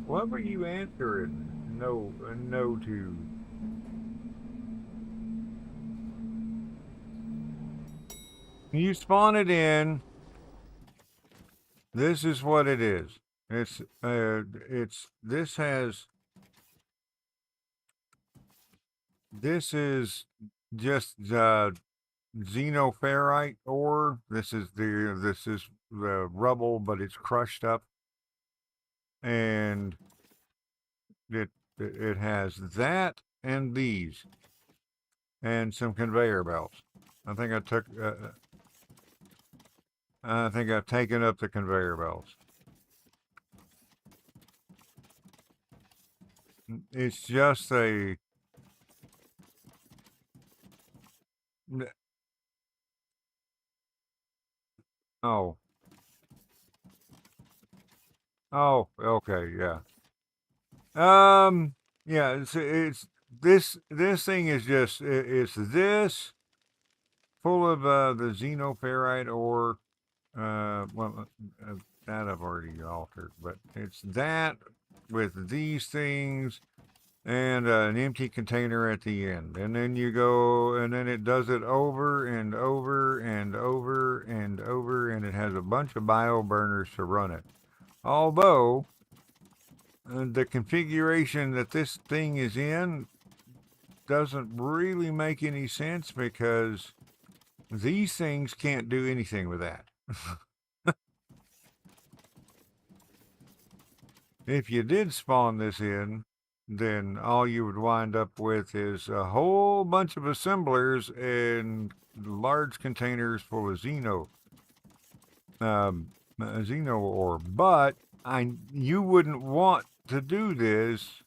Speaker 1: what were you answering? No to. When you spawn it in, this is what it is. This is just xenoferrite ore. This is the rubble, but it's crushed up. and it has that and these and some conveyor belts. I think I took. I think I've taken up the conveyor belts. It's just a. Oh. Oh. Okay. Yeah. Yeah. It's this thing is just it's this full of the xenoferrite ore. Well, that I've already altered, but it's that with these things and an empty container at the end. And then you go, and then it does it over and over and over and over, and it has a bunch of bio burners to run it. Although, the configuration that this thing is in doesn't really make any sense because these things can't do anything with that. If you did spawn this in, then all you would wind up with is a whole bunch of assemblers and large containers full of xeno ore. But you wouldn't want to do this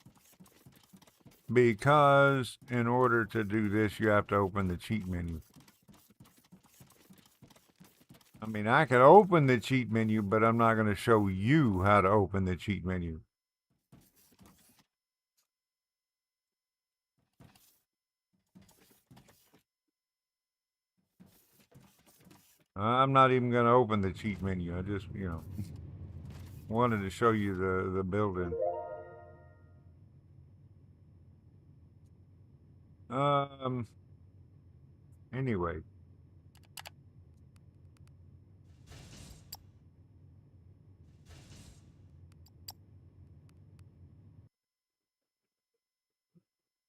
Speaker 1: because in order to do this, you have to open the cheat menu. I mean, I could open the cheat menu, but I'm not going to show you how to open the cheat menu. I'm not even going to open the cheat menu. I just, wanted to show you the building. Um. Anyway,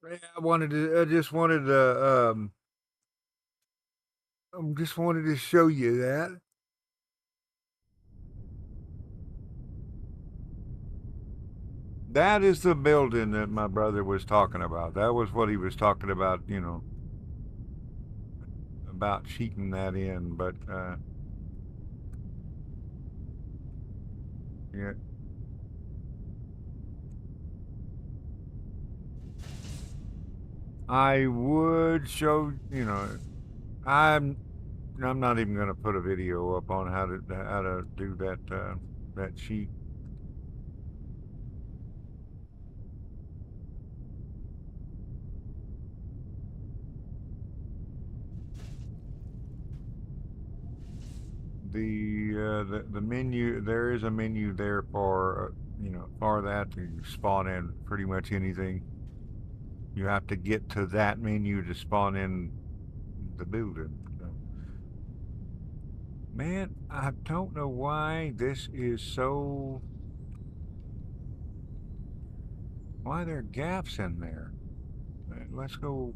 Speaker 1: I wanted to. I just wanted to. Just wanted to show you that. That is the building that my brother was talking about. That was what he was talking about. About cheating that in. But yeah, I would show. I'm not even going to put a video up on how to do that cheat. The menu, there is a menu there for for that to spawn in pretty much anything. You have to get to that menu to spawn in the building. So, man, I don't know why this is so. Why there are gaps in there? Let's go.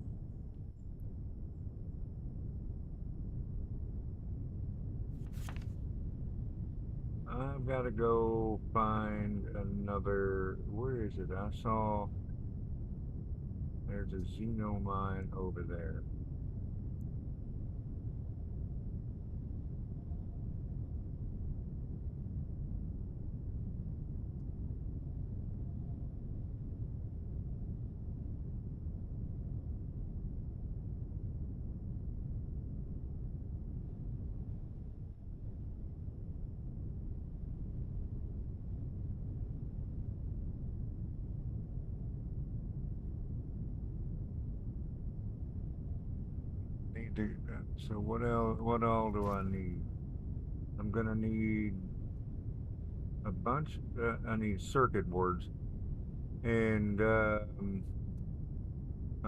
Speaker 1: I've got to go find another. Where is it? I saw there's a Xeno mine over there. Need to, so what else? What all do I need? I'm gonna need a bunch. I need circuit boards and a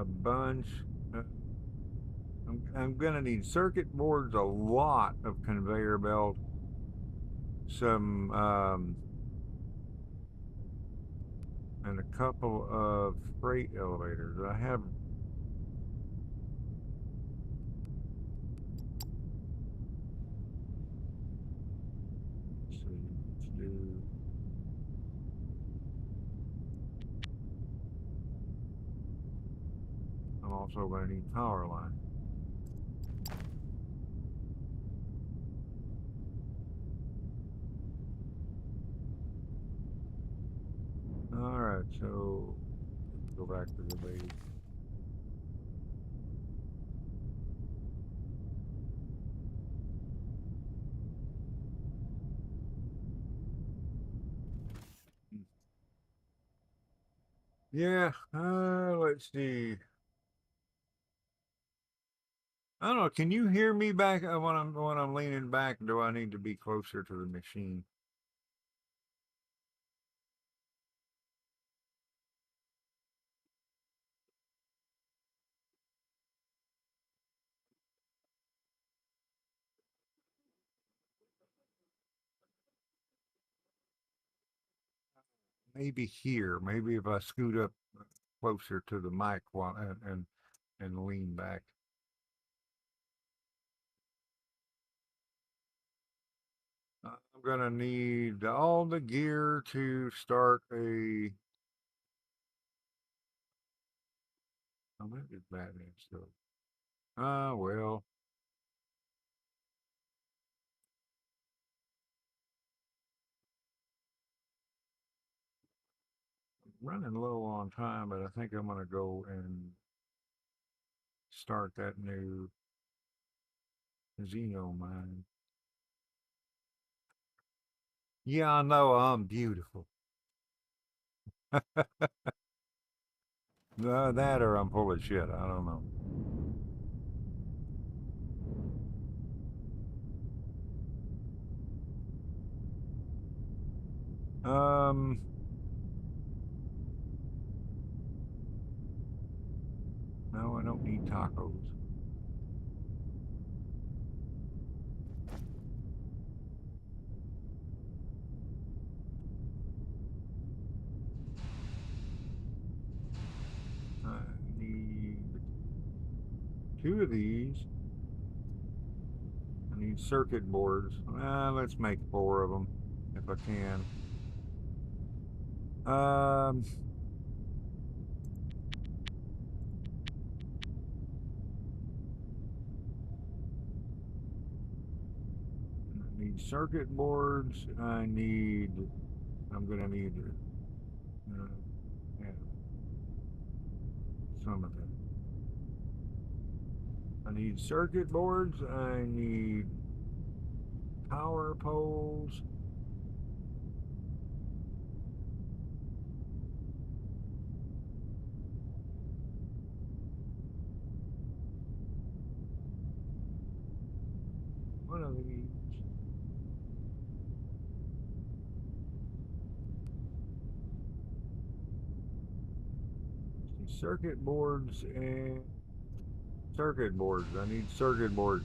Speaker 1: bunch. Uh, I'm gonna need circuit boards, a lot of conveyor belt, some and a couple of freight elevators. I have. Let's see. Let's do. also going to need power line. All right, so go back to the base. Yeah, let's see. I don't know. Can you hear me back when I'm leaning back? Do I need to be closer to the machine? Maybe here. Maybe if I scoot up closer to the mic while and lean back. I'm gonna need all the gear to start a. Oh, that is bad stuff. Well. Running low on time, but I think I'm gonna go and start that new Xeno mine. Yeah, I know I'm beautiful. That or I'm full of shit. I don't know. Um, no, I don't need tacos. I need two of these. I need circuit boards. Let's make four of them if I can. Um, I need circuit boards. I'm gonna need yeah, some of them. I need circuit boards. I need power poles. One of these. Circuit boards and circuit boards. I need circuit boards.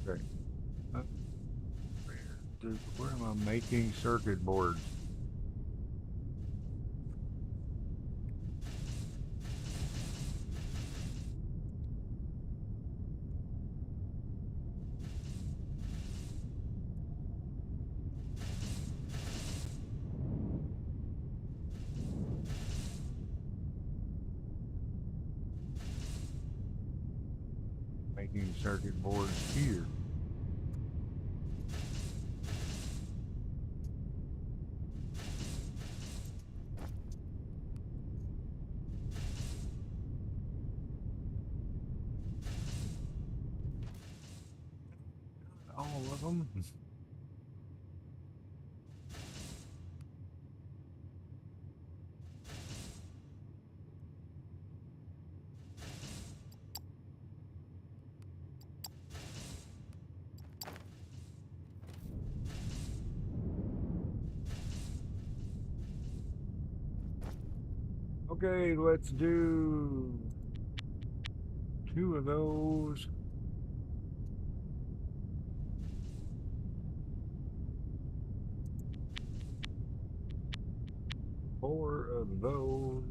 Speaker 1: Okay. Uh, where am I making circuit boards? Making circuit boards here. All of them. Okay, let's do two of those. more of those.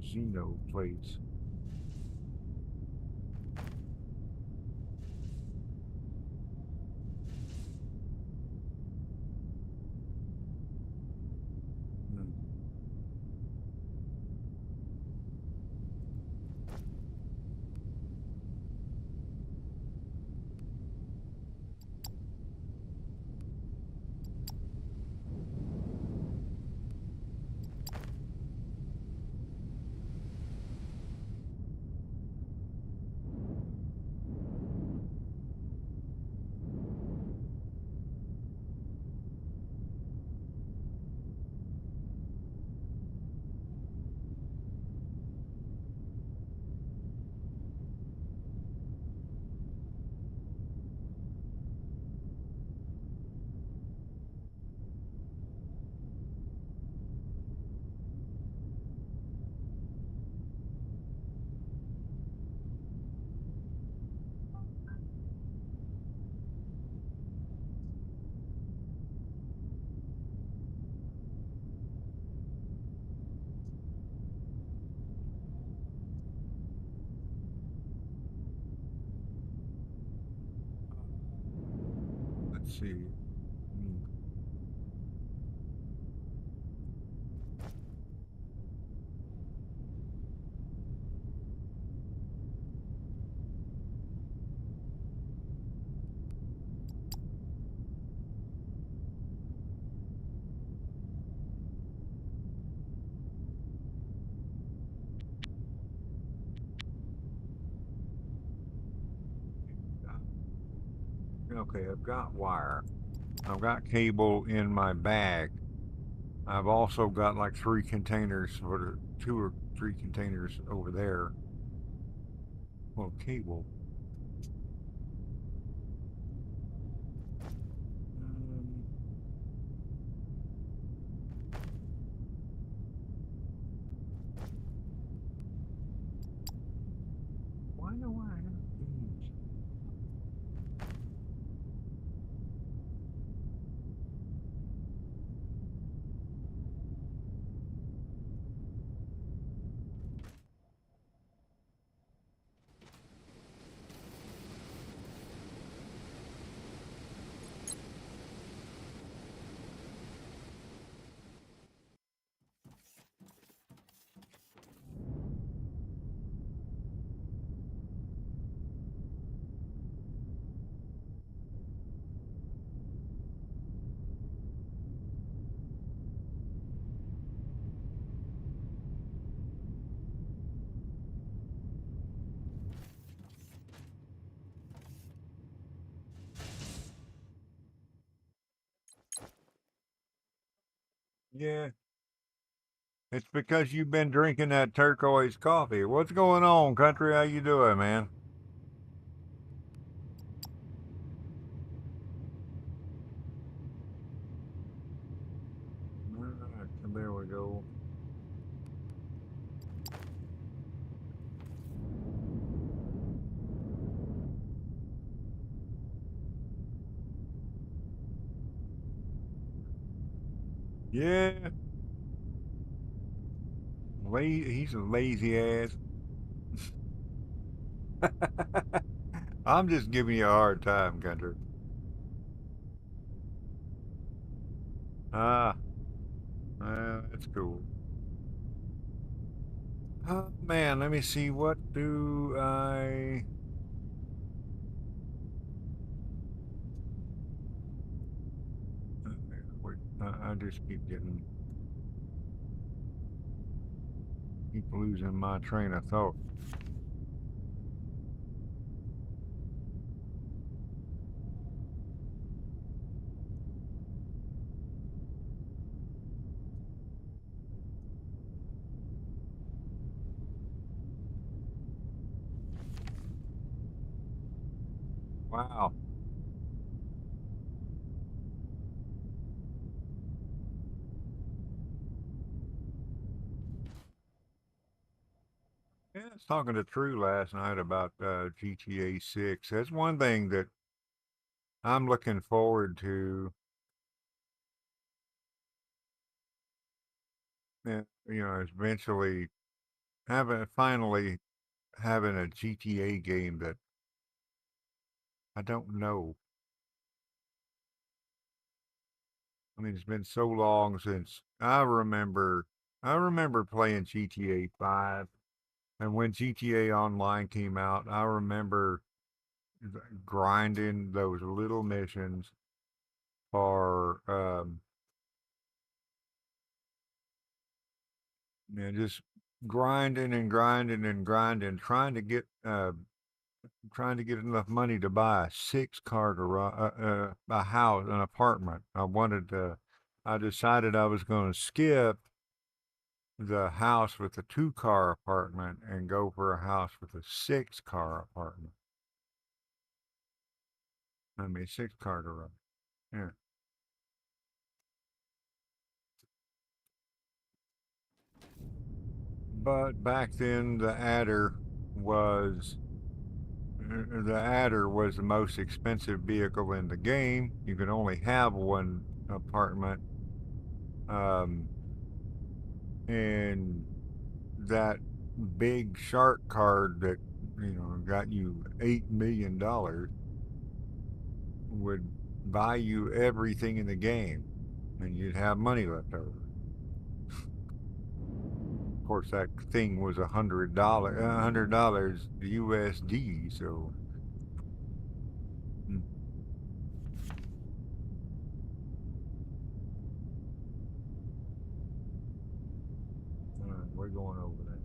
Speaker 1: Xeno plates. Hmm. Let's see. Hmm. Okay, I've got wire. I've got cable in my bag. I've also got like 3 containers, or 2 or 3 containers over there. Well, cable. Um, why do I have these? Yeah, it's because you've been drinking that turquoise coffee. What's going on, country? How you doing, man? All right, there we go. Yeah, he's a lazy ass. I'm just giving you a hard time, country. Ah, that's cool. Oh man, let me see. What do I? Wait, I just keep losing my train of thought. Wow. was talking to True last night about GTA 6. That's one thing that I'm looking forward to. Eventually finally having a GTA game that I don't know. I mean, it's been so long since I remember. I remember playing GTA 5, and when GTA Online came out, I remember grinding those little missions for just grinding and grinding and grinding, trying to get enough money to buy a 6 car garage, a house, an apartment. I decided I was going to skip the house with a 2 car apartment and go for a house with a 6 car apartment. I mean, 6 car garage. Yeah. But back then, was the Adder was the most expensive vehicle in the game. You could only have one apartment, um, and that big shark card that got you $8 million would buy you everything in the game, and you'd have money left over. Of course, that thing was $100 USD. So, mm, we're going over that.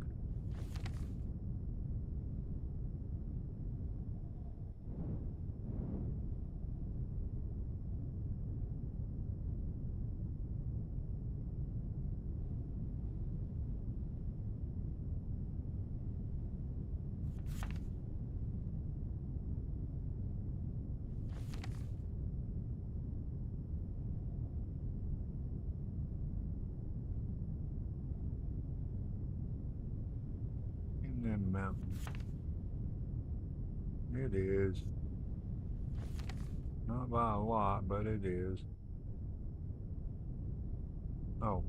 Speaker 1: In them mountains, it is not by a lot, but it is. Oh,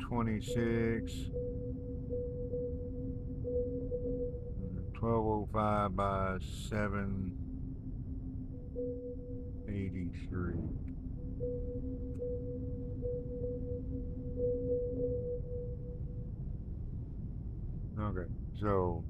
Speaker 1: 126, 1205 by 783. Okay, so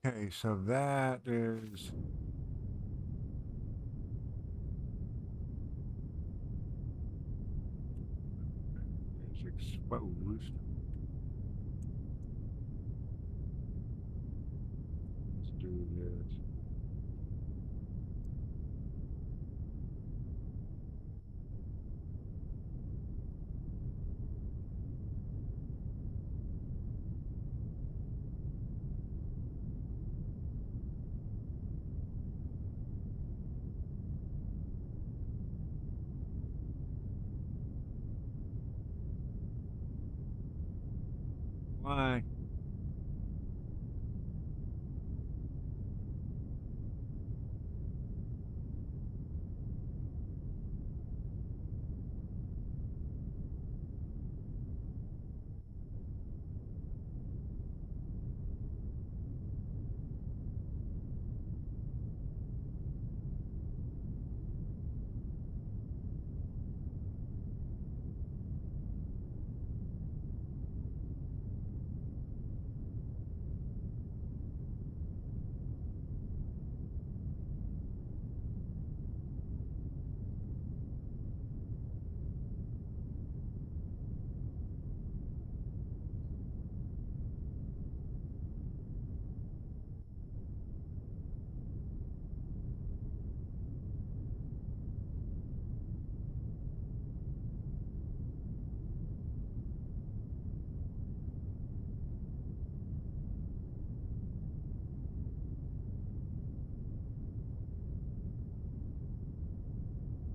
Speaker 1: okay, so that is exposed. Let's do this. Why?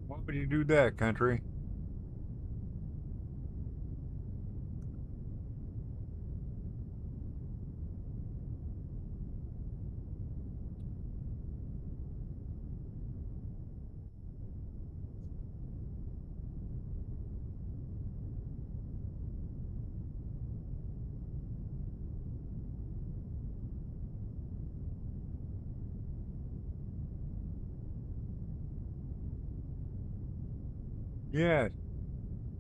Speaker 1: Why would you do that, country? Yes.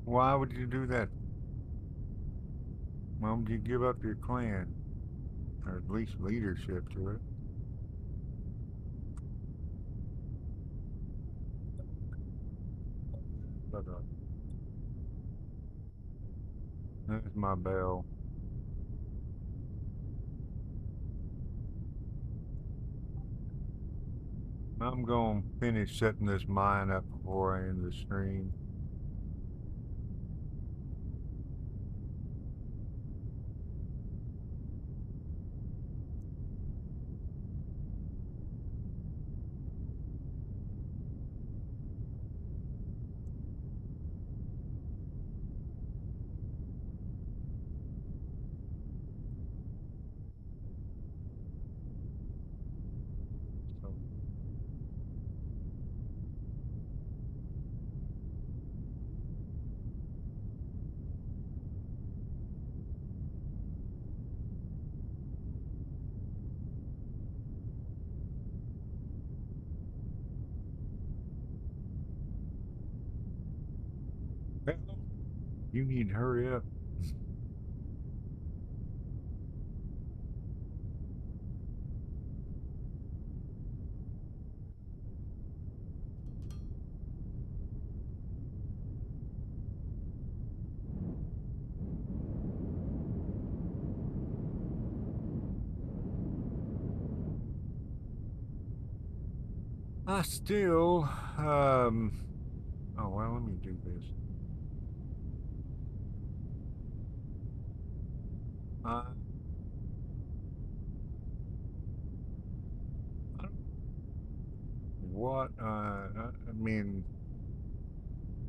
Speaker 1: Why would you do that? Why would you give up your clan, or at least leadership to it? But, that's my bell. I'm going to finish setting this mine up before I end the stream. So, hell, you need to hurry up. I still, oh, well, let me do this. Uh, I don't what, I mean,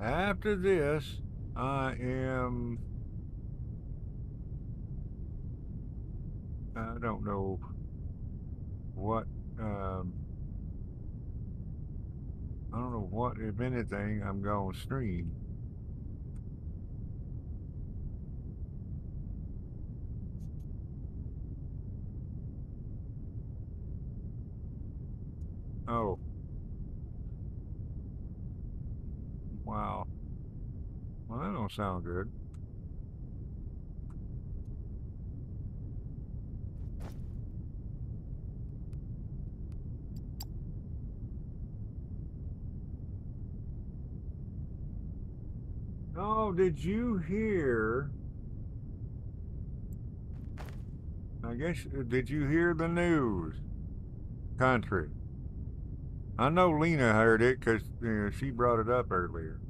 Speaker 1: after this, I am, I don't know what, um, I don't know what, if anything, I'm going to stream. Oh, wow. Well, that don't sound good. Oh, did you hear? I guess, did you hear the news? Country. I know Lena heard it because she brought it up earlier.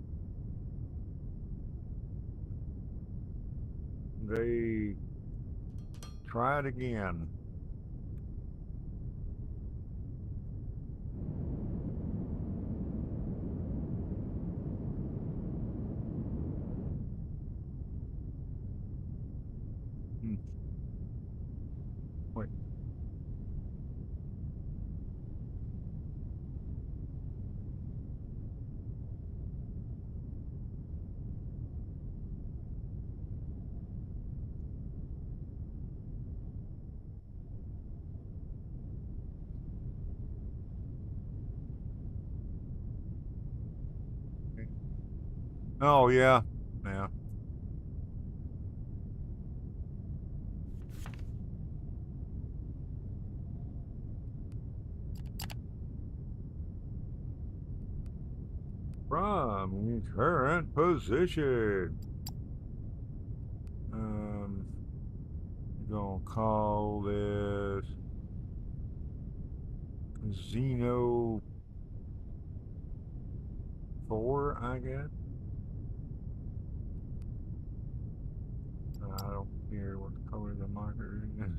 Speaker 1: They tried again. Hmm. Oh yeah, yeah. From current position. Um, gonna call this Xeno 4, I guess. I don't care what the color of the marker is.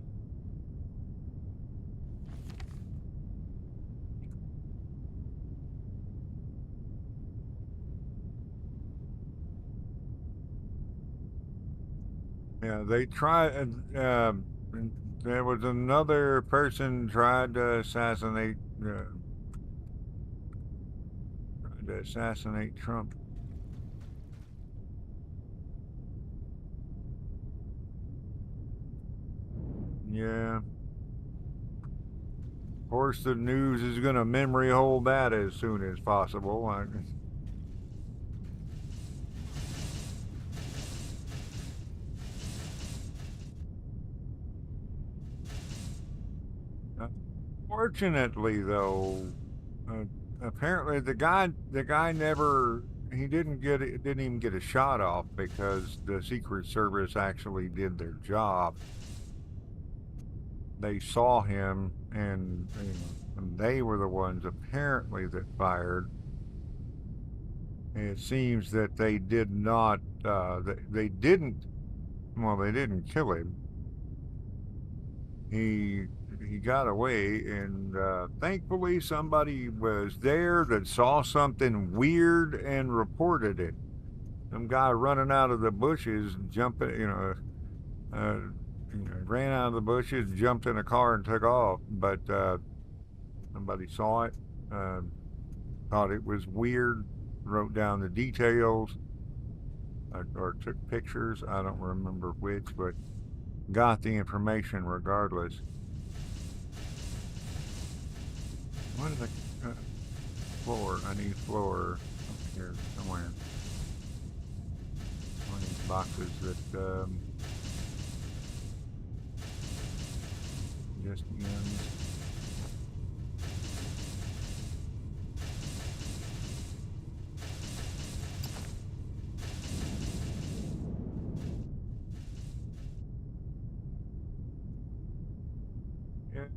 Speaker 1: Yeah, they tried. There was another person tried to assassinate Trump. Yeah, of course, the news is going to memory hold that as soon as possible. Fortunately, though, uh, apparently the guy never he didn't even get a shot off because the Secret Service actually did their job. They saw him, and they were the ones apparently that fired. And it seems that they did not. They didn't. Well, they didn't kill him. He he got away, and thankfully somebody was there that saw something weird and reported it. Some guy running out of the bushes, jumping, uh, ran out of the bushes, jumped in a car, and took off. But somebody saw it, uh, thought it was weird, wrote down the details, or took pictures. I don't remember which, but got the information regardless. What is the floor? I need floor here somewhere. One of these boxes that just ends. Yeah,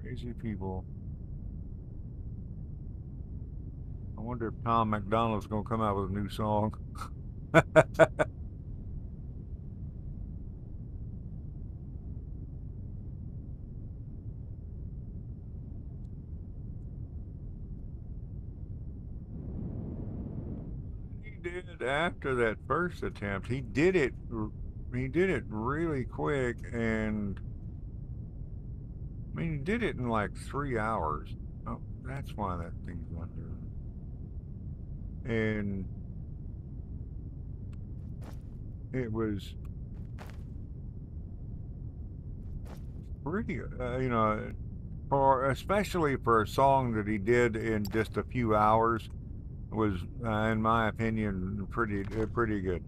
Speaker 1: crazy people. I wonder if Tom McDonald's gonna come out with a new song. He did after that first attempt. He did it. He did it really quick, and I mean, he did it in like 3 hours. Oh, that's why that thing's not doing it. And it was pretty, for especially for a song that he did in just a few hours was, in my opinion, pretty good.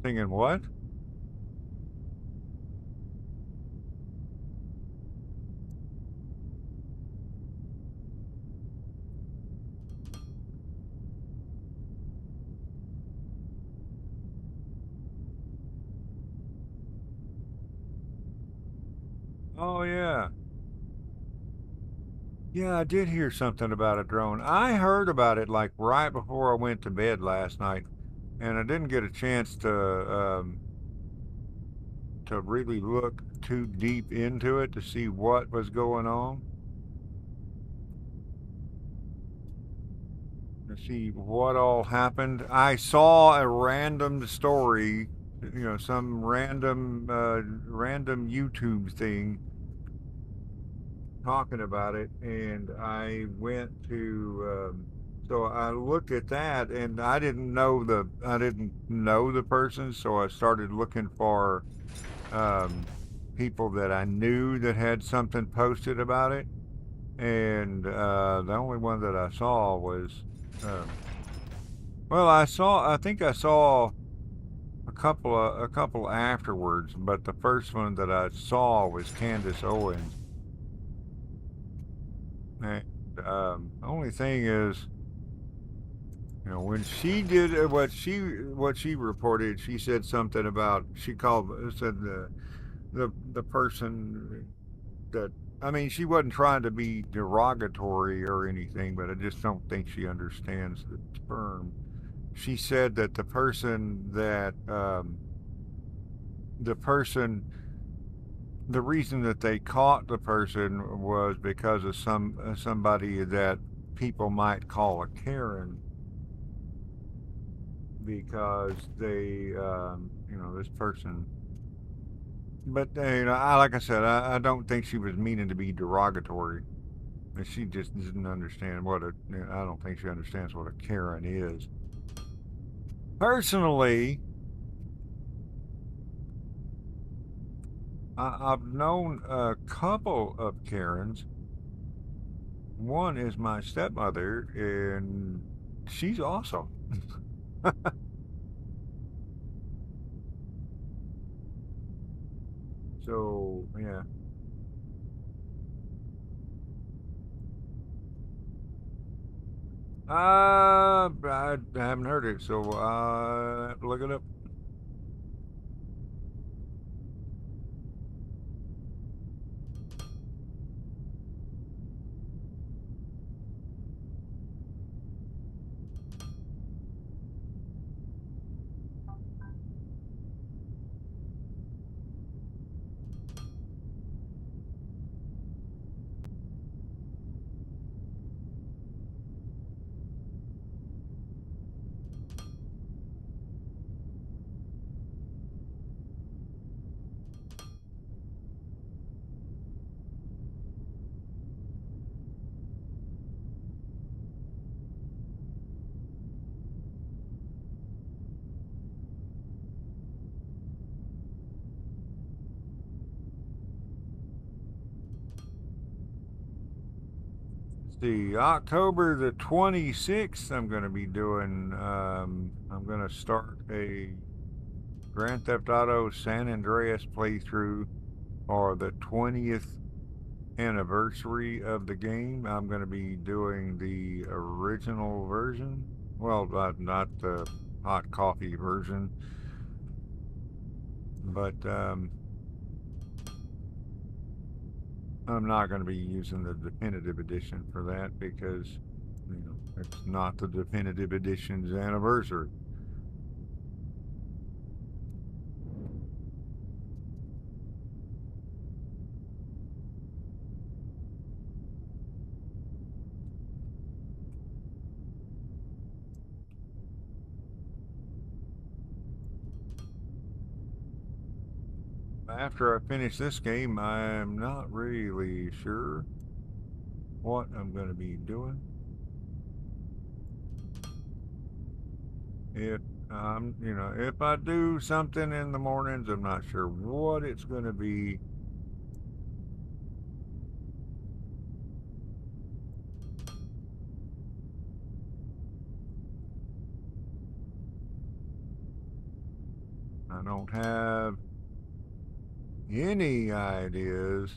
Speaker 1: Singing what? Oh yeah, yeah. I did hear something about a drone. I heard about it like right before I went to bed last night, and I didn't get a chance to really look too deep into it to see what was going on, to see what all happened. I saw a random story, some random YouTube thing talking about it, and I went to So I looked at that, and I didn't know the person, so I started looking for um, people that I knew that had something posted about it, and the only one that I saw was, um, well, I think I saw a couple afterwards, but the first one that I saw was Candace Owens, and only thing is, when she did what she reported, she said something about she called said the person that, I mean, she wasn't trying to be derogatory or anything, but I just don't think she understands the term. She said that the person the reason that they caught the person was because of somebody that people might call a Karen, because this person. But like I said, I don't think she was meaning to be derogatory. She just doesn't understand I don't think she understands what a Karen is. Personally, I've known a couple of Karens. One is my stepmother, and she's awesome. So yeah. I haven't heard it, so I have to look it up. Let's see, October the 26th, I'm going to be doing. I'm going to start a Grand Theft Auto San Andreas playthrough for the 20th anniversary of the game. I'm going to be doing the original version. Well, not the hot coffee version, but I'm not going to be using the definitive edition for that because, it's not the definitive edition's anniversary. After I finish this game, I'm not really sure what I'm going to be doing. If if I do something in the mornings, I'm not sure what it's going to be. I don't have any ideas.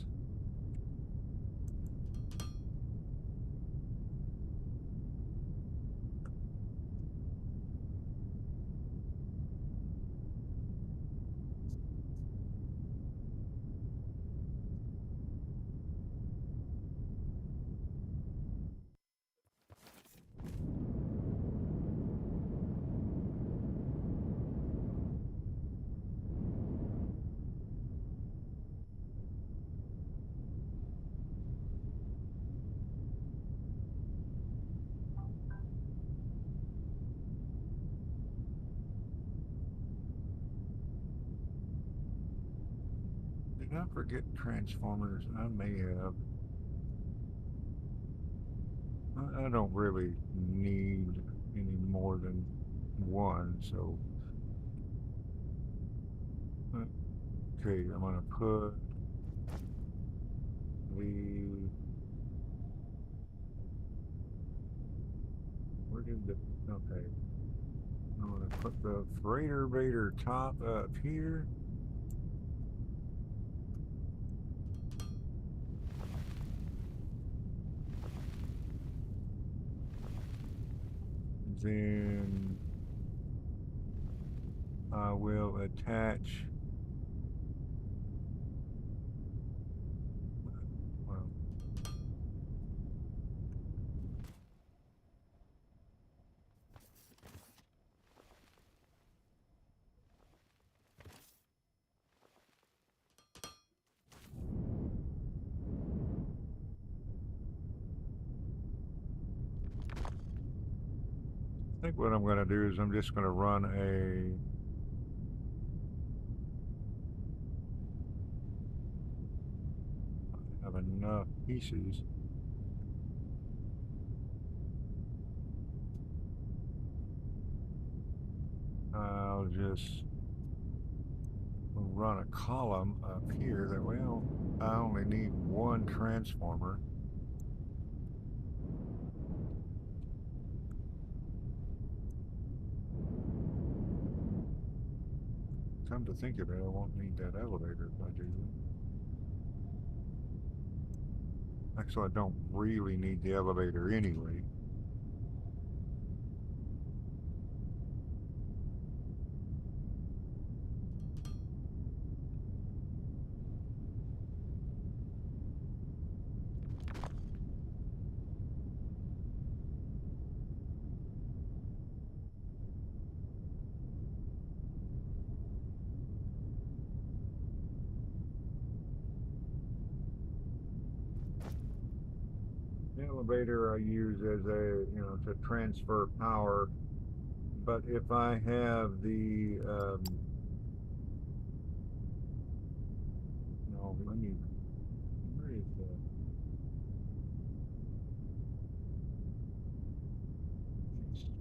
Speaker 1: Did I forget Transformers? I may have. I don't really need any more than one, so okay, I'm gonna put the where did the okay. I'm gonna put the freighter Vader top up here. Then I will attach, well, I think what I'm going to do is I'm just going to run have enough pieces. I'll just run a column up here that way I only need one transformer. Come to think of it, I won't need that elevator if I do that. Actually, I don't really need the elevator anyway. The elevator I use as to transfer power. But if I have the, no, where is the,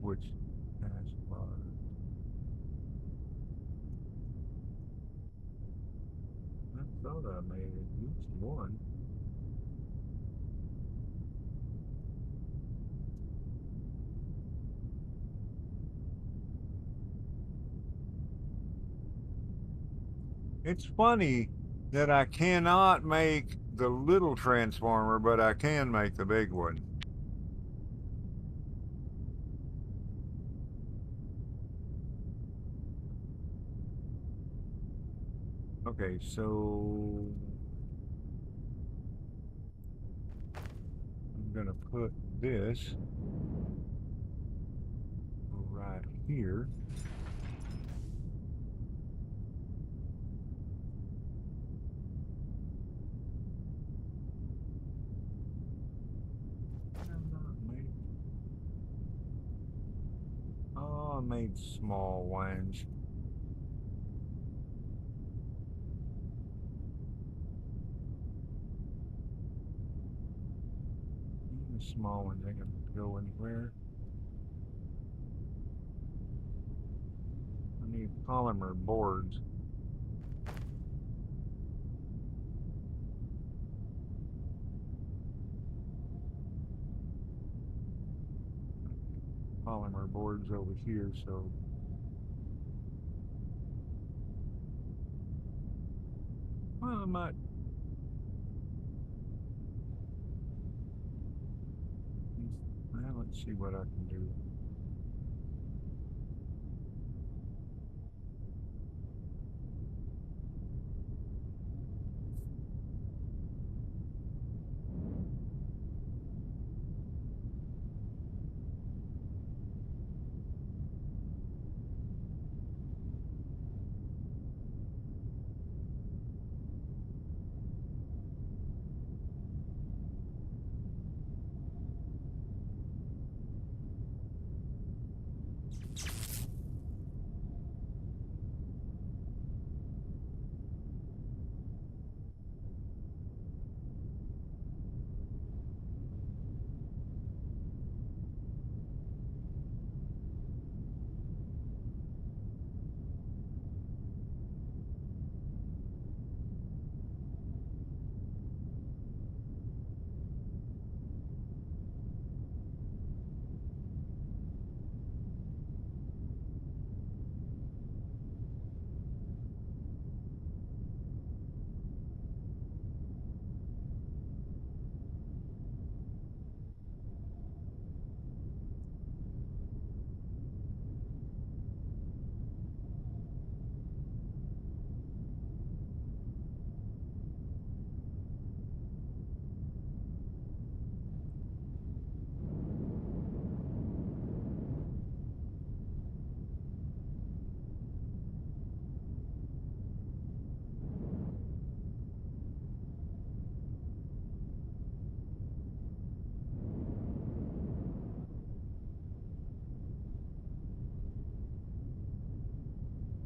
Speaker 1: switch taskbar? I thought I made at least one. It's funny that I cannot make the little transformer, but I can make the big one. Okay, so I'm gonna put this right here. Oh, I made small ones. The small ones ain't gonna go anywhere. I need polymer boards. Polymer boards over here, so well, I might. Well, let's see what I can do.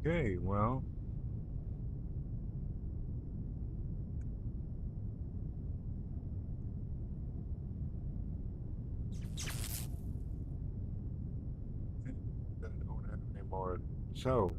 Speaker 1: Okay, well. I don't have any more. So,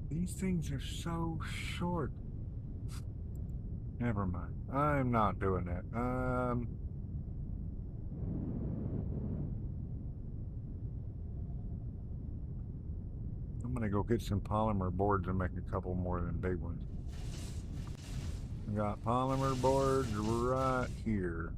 Speaker 1: these things are so short. Never mind. I'm not doing that. I'm gonna go get some polymer boards and make a couple more than big ones. I got polymer boards right here.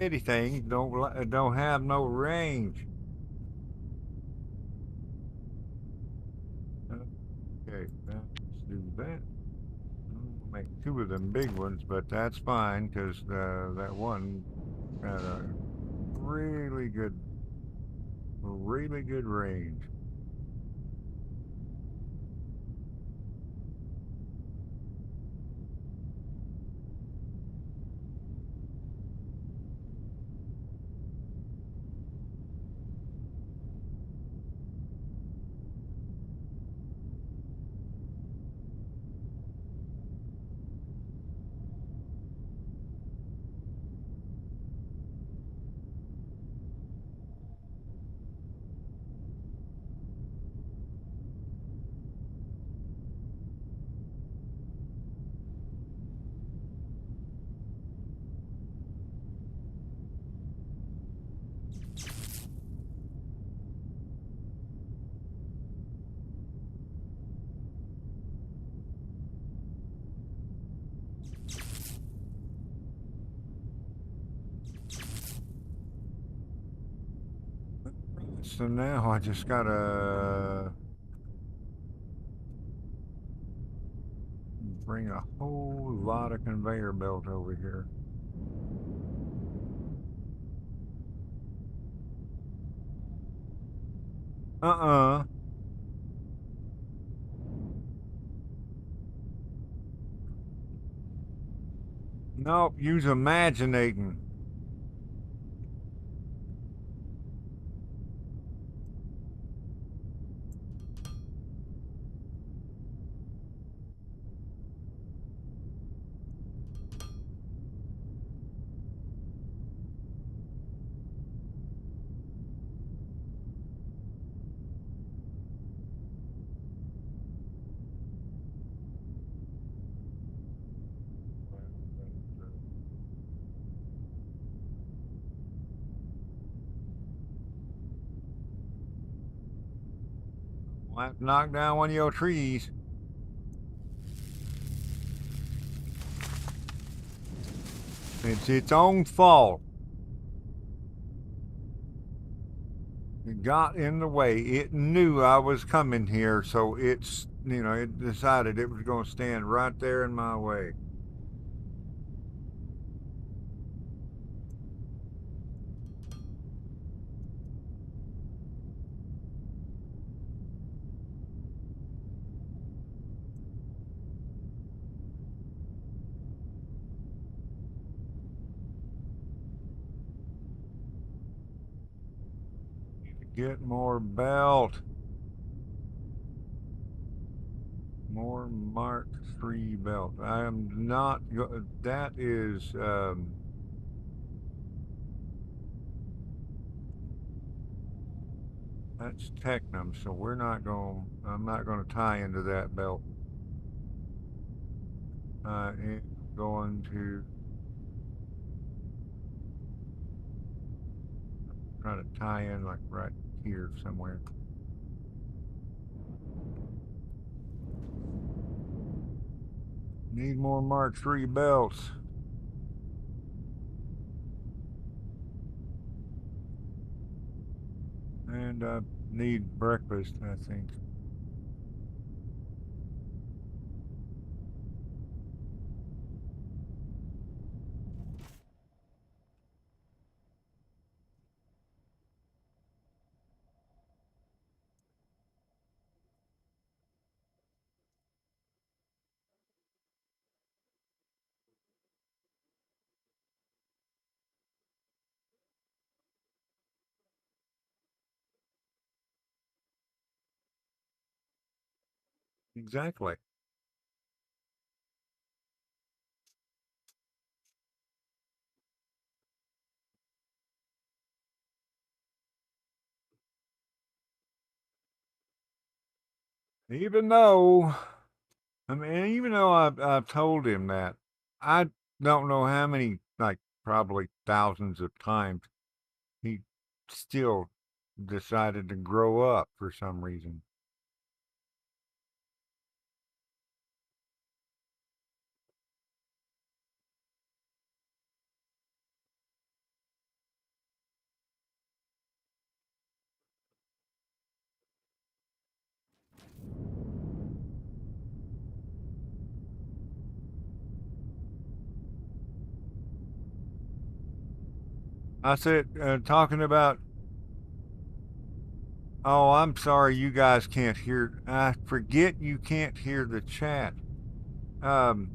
Speaker 1: Anything don't have no range. Okay, let's do that. I'll make two of them big ones, but that's fine because that one had a really good, really good range. So now I just gotta bring a whole lot of conveyor belt over here. Uh-uh. Nope, use imaginating. We'll have to knock down one of your trees. It's its own fault. It got in the way. It knew I was coming here, so it decided it was going to stand right there in my way. Get more belt. More Mark III belt. I am not. That is. That's Technum, so we're not going. I'm not going to tie into that belt. I am going to try to tie in like right here somewhere. Need more Mark III belts. And I need breakfast, I think. Exactly. Even though, I mean, even though I've told him that, I don't know how many, like probably thousands of times, he still decided to grow up for some reason. I said, talking about, oh, I'm sorry, you guys can't hear. I forget you can't hear the chat. Um,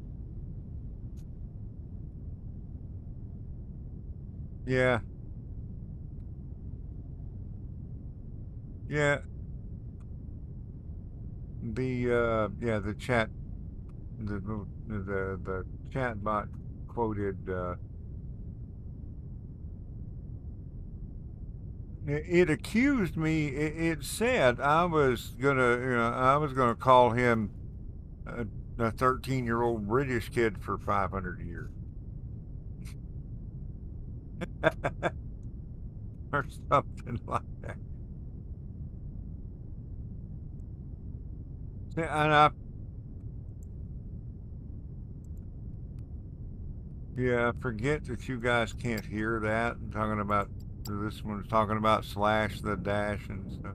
Speaker 1: yeah, yeah, the chat, the chat bot quoted, it accused me. It said I was gonna call him a 13-year-old British kid for 500 years or something like that. And I forget that you guys can't hear that. I'm talking about this one's talking about slash the dash and stuff.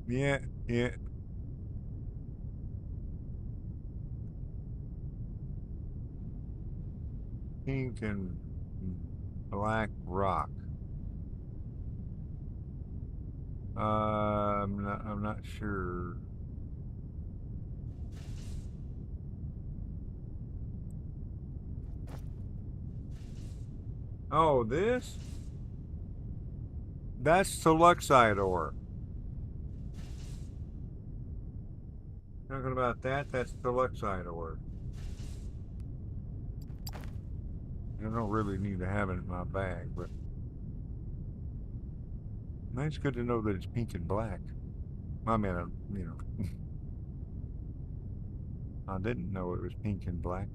Speaker 1: Yeah, yeah, pink and black rock. I'm not sure. Oh, this? That's Luxite ore. Talking about that, that's Luxite ore. I don't really need to have it in my bag, but it's good to know that it's pink and black. I mean, I didn't know it was pink and black.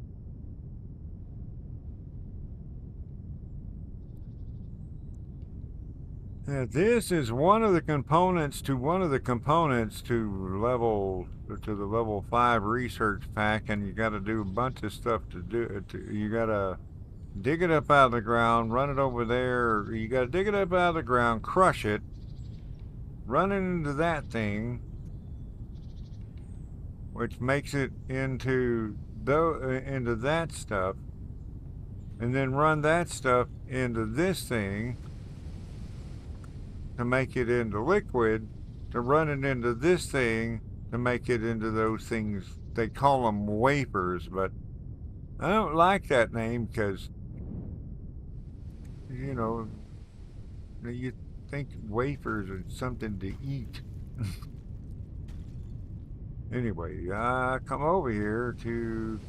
Speaker 1: This is one of the components to the level 5 research pack, and you got to do a bunch of stuff to do it. You got to dig it up out of the ground, run it over there. You got to dig it up out of the ground, crush it, run it into that thing, which makes it into that stuff, and then run that stuff into this thing to make it into liquid, to run it into this thing to make it into those things. They call them wafers, but I don't like that name because, you know, you think wafers are something to eat. Anyway, I come over here to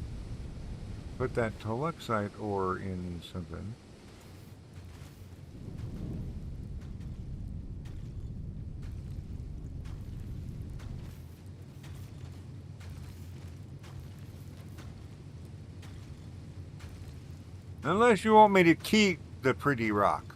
Speaker 1: put that toluxite ore in something. Unless you want me to keep the pretty rock.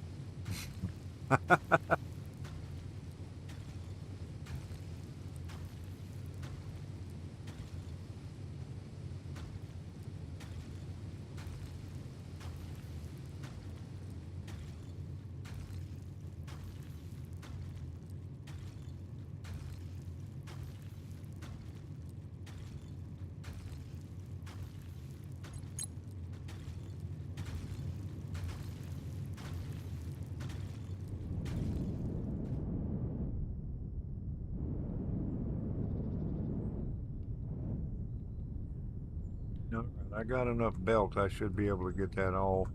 Speaker 1: I got enough belt. I should be able to get that all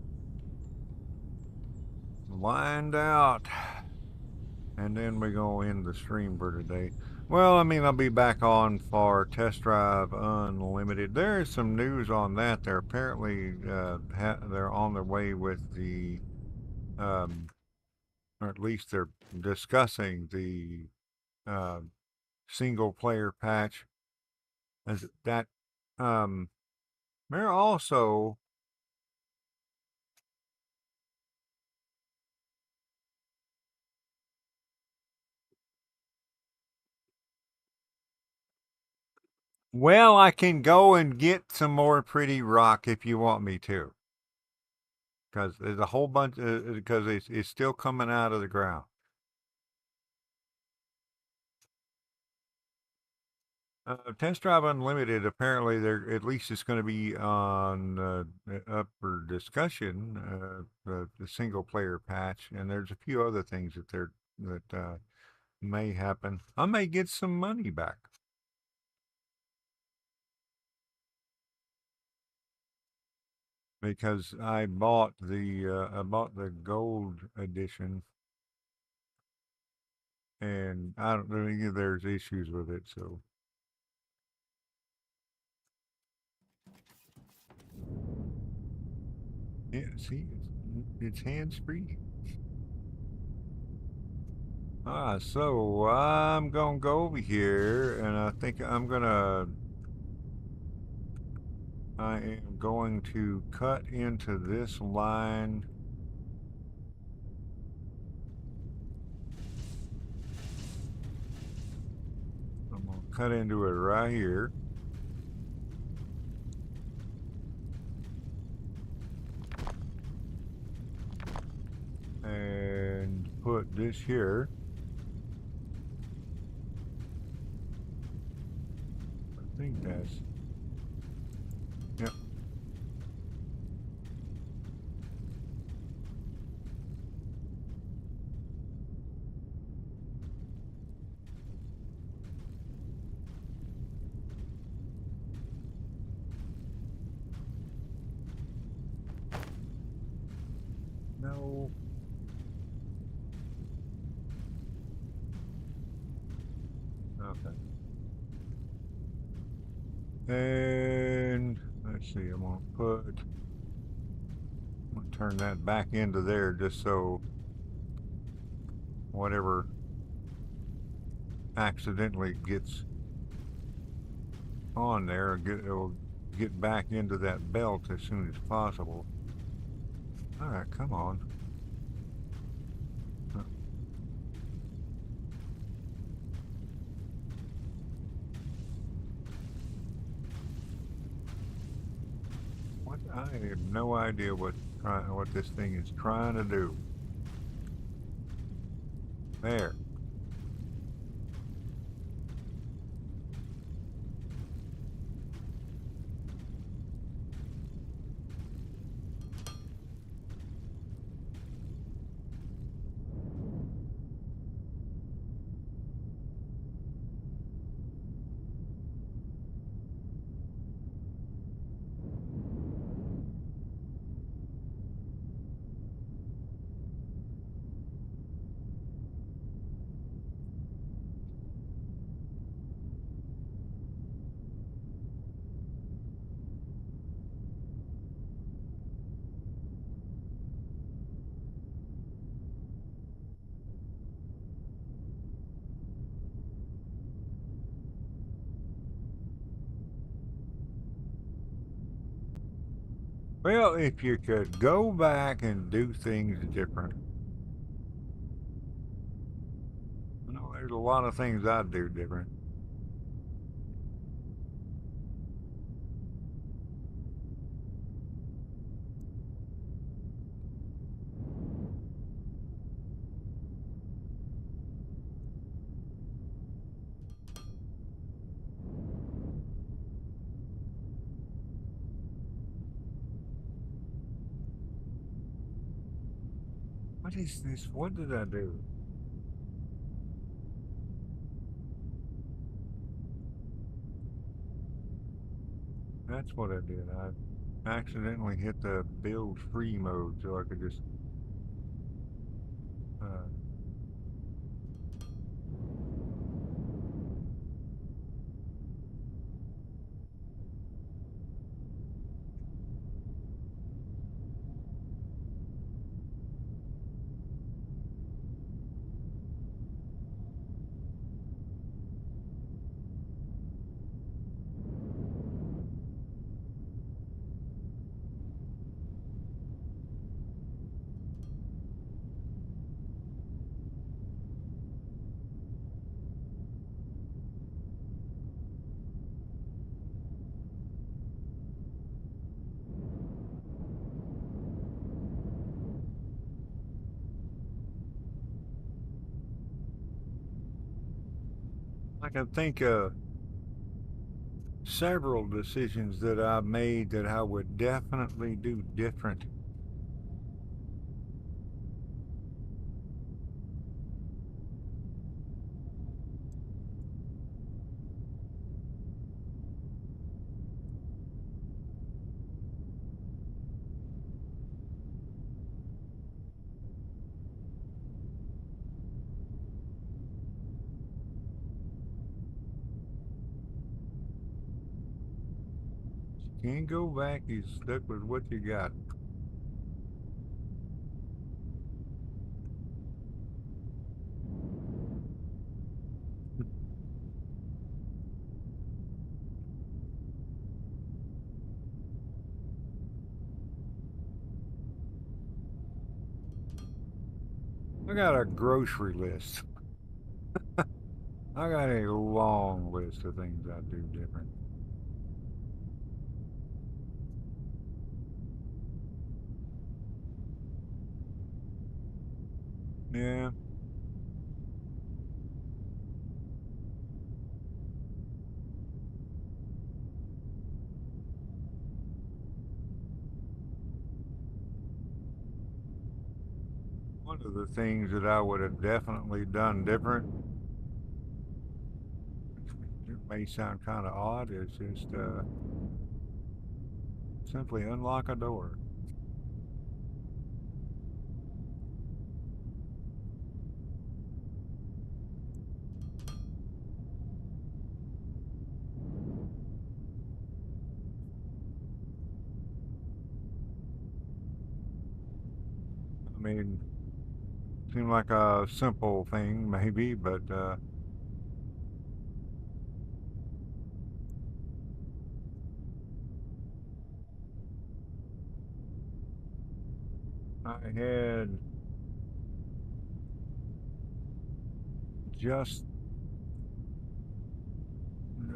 Speaker 1: lined out. And then we're going to end the stream for today. Well, I mean, I'll be back on for Test Drive Unlimited. There is some news on that. They're apparently they're on their way with the, or at least they're discussing the uh, single player patch. As that, they're also well, I can go and get some more pretty rock if you want me to, because there's a whole bunch. Because it's still coming out of the ground. Test Drive Unlimited. Apparently, they're at least it's going to be on up for discussion. The single player patch, and there's a few other things that may happen. I may get some money back because I bought the gold edition, and I don't think there's issues with it. So yeah, see, it's hands free. So I'm gonna go over here, and I think I am going to cut into this line. I'm gonna cut into it right here. And put this here. I think that's, yep. No. Okay. And let's see, I'm gonna turn that back into there just so whatever accidentally gets on there, it'll get back into that belt as soon as possible. All right, come on. What? I have no idea what this thing is trying to do. There. Well, if you could go back and do things different. You know, there's a lot of things I'd do different. What is this? What did I do? That's what I did. accidentally hit the build free mode so I could just uh, I can think of several decisions that I made that I would definitely do different. You can't go back. You stuck with what you got. I got a grocery list. I got a long list of things I do different. Yeah, one of the things that I would have definitely done different, it may sound kind of odd, is just simply unlock a door. I mean, seemed like a simple thing, maybe, but I had just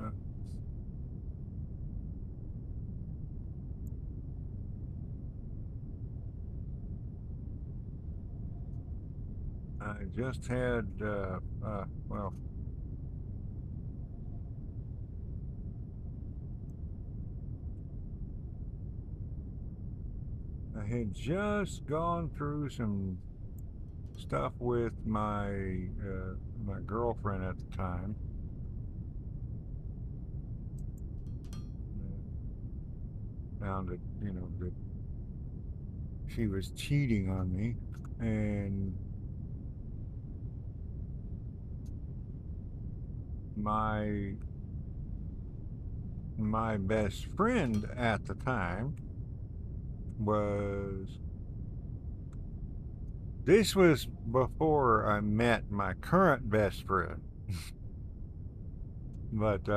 Speaker 1: uh, I just had well, I had just gone through some stuff with my girlfriend at the time. Found that that she was cheating on me, and my my best friend at the time was this was before I met my current best friend, but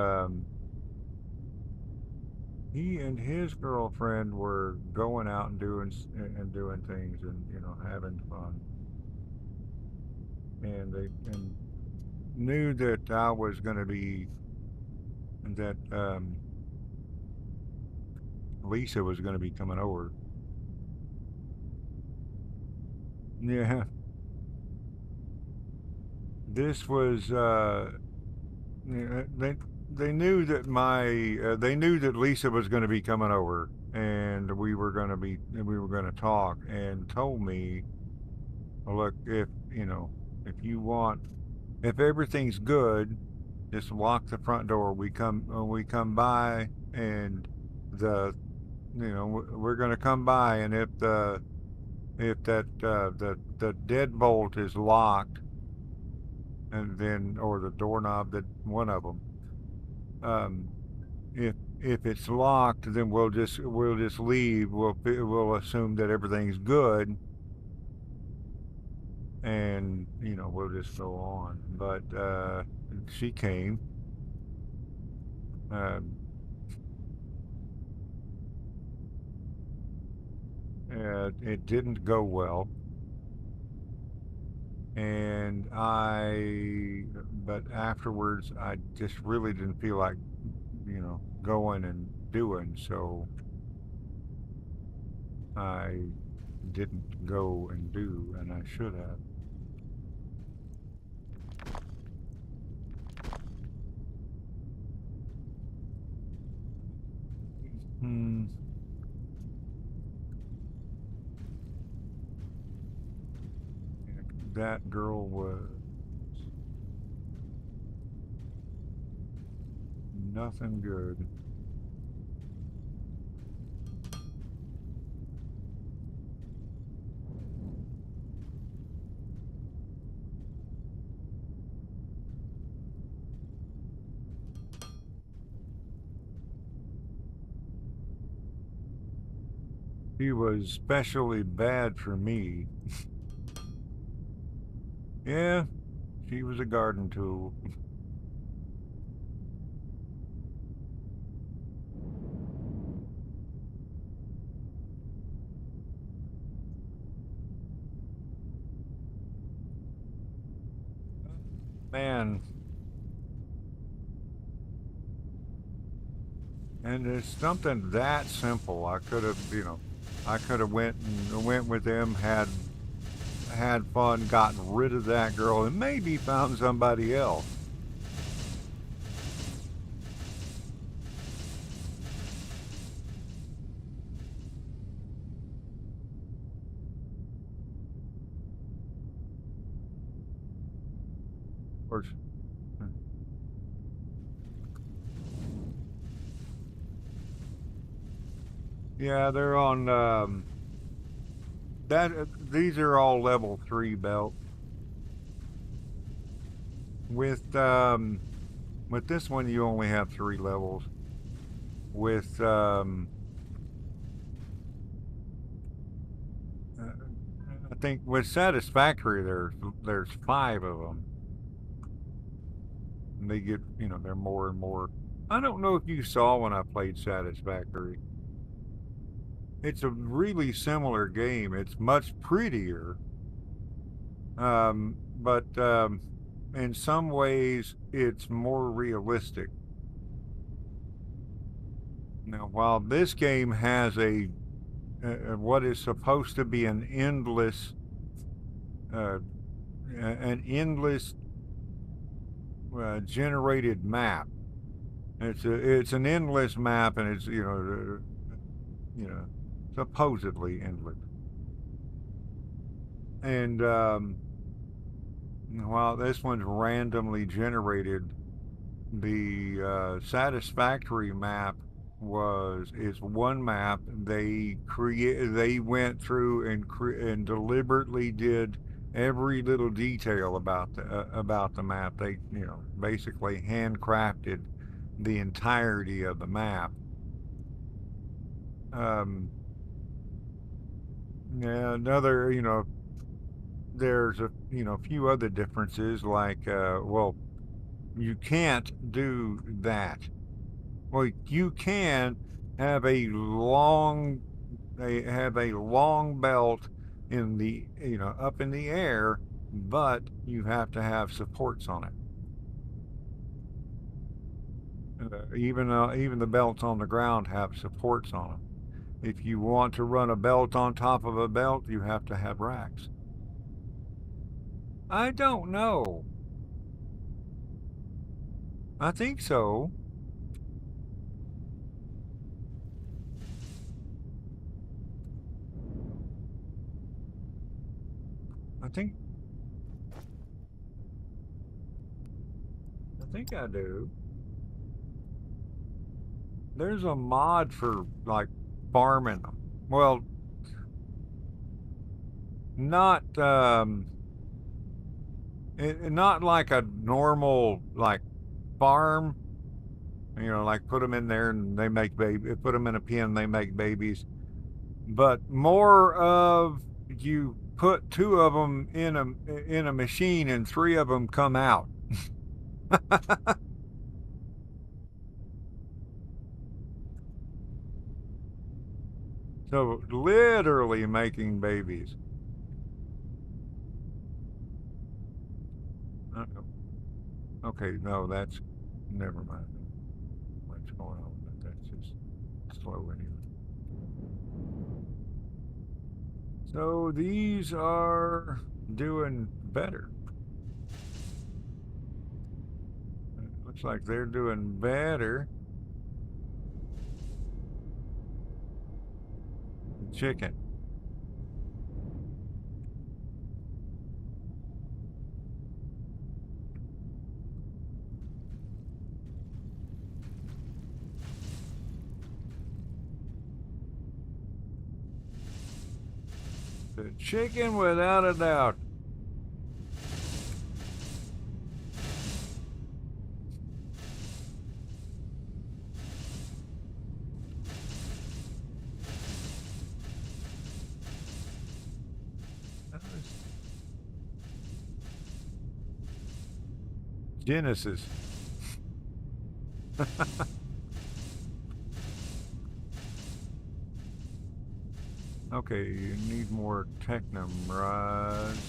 Speaker 1: he and his girlfriend were going out and doing things and having fun, and they and knew that I was going to be that Lisa was going to be coming over. Yeah, this was they knew that they knew that Lisa was going to be coming over, and we were going to talk, and told me, well, look, if you want, if everything's good, just lock the front door. We come by, and the you know, we're going to come by, and if the deadbolt is locked, and then or the doorknob, that one of them, um, if it's locked, then we'll just leave. We'll assume that everything's good, and you know we'll just go on. But she came. Um, it didn't go well, and but afterwards, I just really didn't feel like, going and doing. So I didn't go and do, and I should have. Hmm. That girl was nothing good. She was especially bad for me. Yeah, she was a garden tool. Man, and it's something that simple. I could have went with them, had fun, gotten rid of that girl, and maybe found somebody else. Or, yeah, they're on that. These are all level 3 belts. With with this one, you only have 3 levels. With uh, I think with Satisfactory, there's 5 of them. And they get, they're more and more. I don't know if you saw when I played Satisfactory. It's a really similar game. It's much prettier, but in some ways, it's more realistic. Now, while this game has what is supposed to be uh, an endless generated map. It's an endless map, and it's you know supposedly endless. And while this one's randomly generated, the satisfactory map is one map. They went through and deliberately did every little detail about the map. They basically handcrafted the entirety of the map. Um, yeah, another there's a few other differences, like well, you can't do that. Well, you can have a long belt in the up in the air, but you have to have supports on it. Even the belts on the ground have supports on them. If you want to run a belt on top of a belt, you have to have racks. I don't know. I think so. I think I do. There's a mod for like farming them. Well, not not like a normal like farm. You know, like put them in there and they make baby. Put them in a pen, they make babies. But more of you put two of them in a machine and three of them come out. So literally making babies. Uh, Okay, no, that's never mind what's going on. But that's just slow anyway. So these are doing better. Looks like they're doing better. The chicken. The chicken without a doubt. Genesis. Okay, you need more technum rods.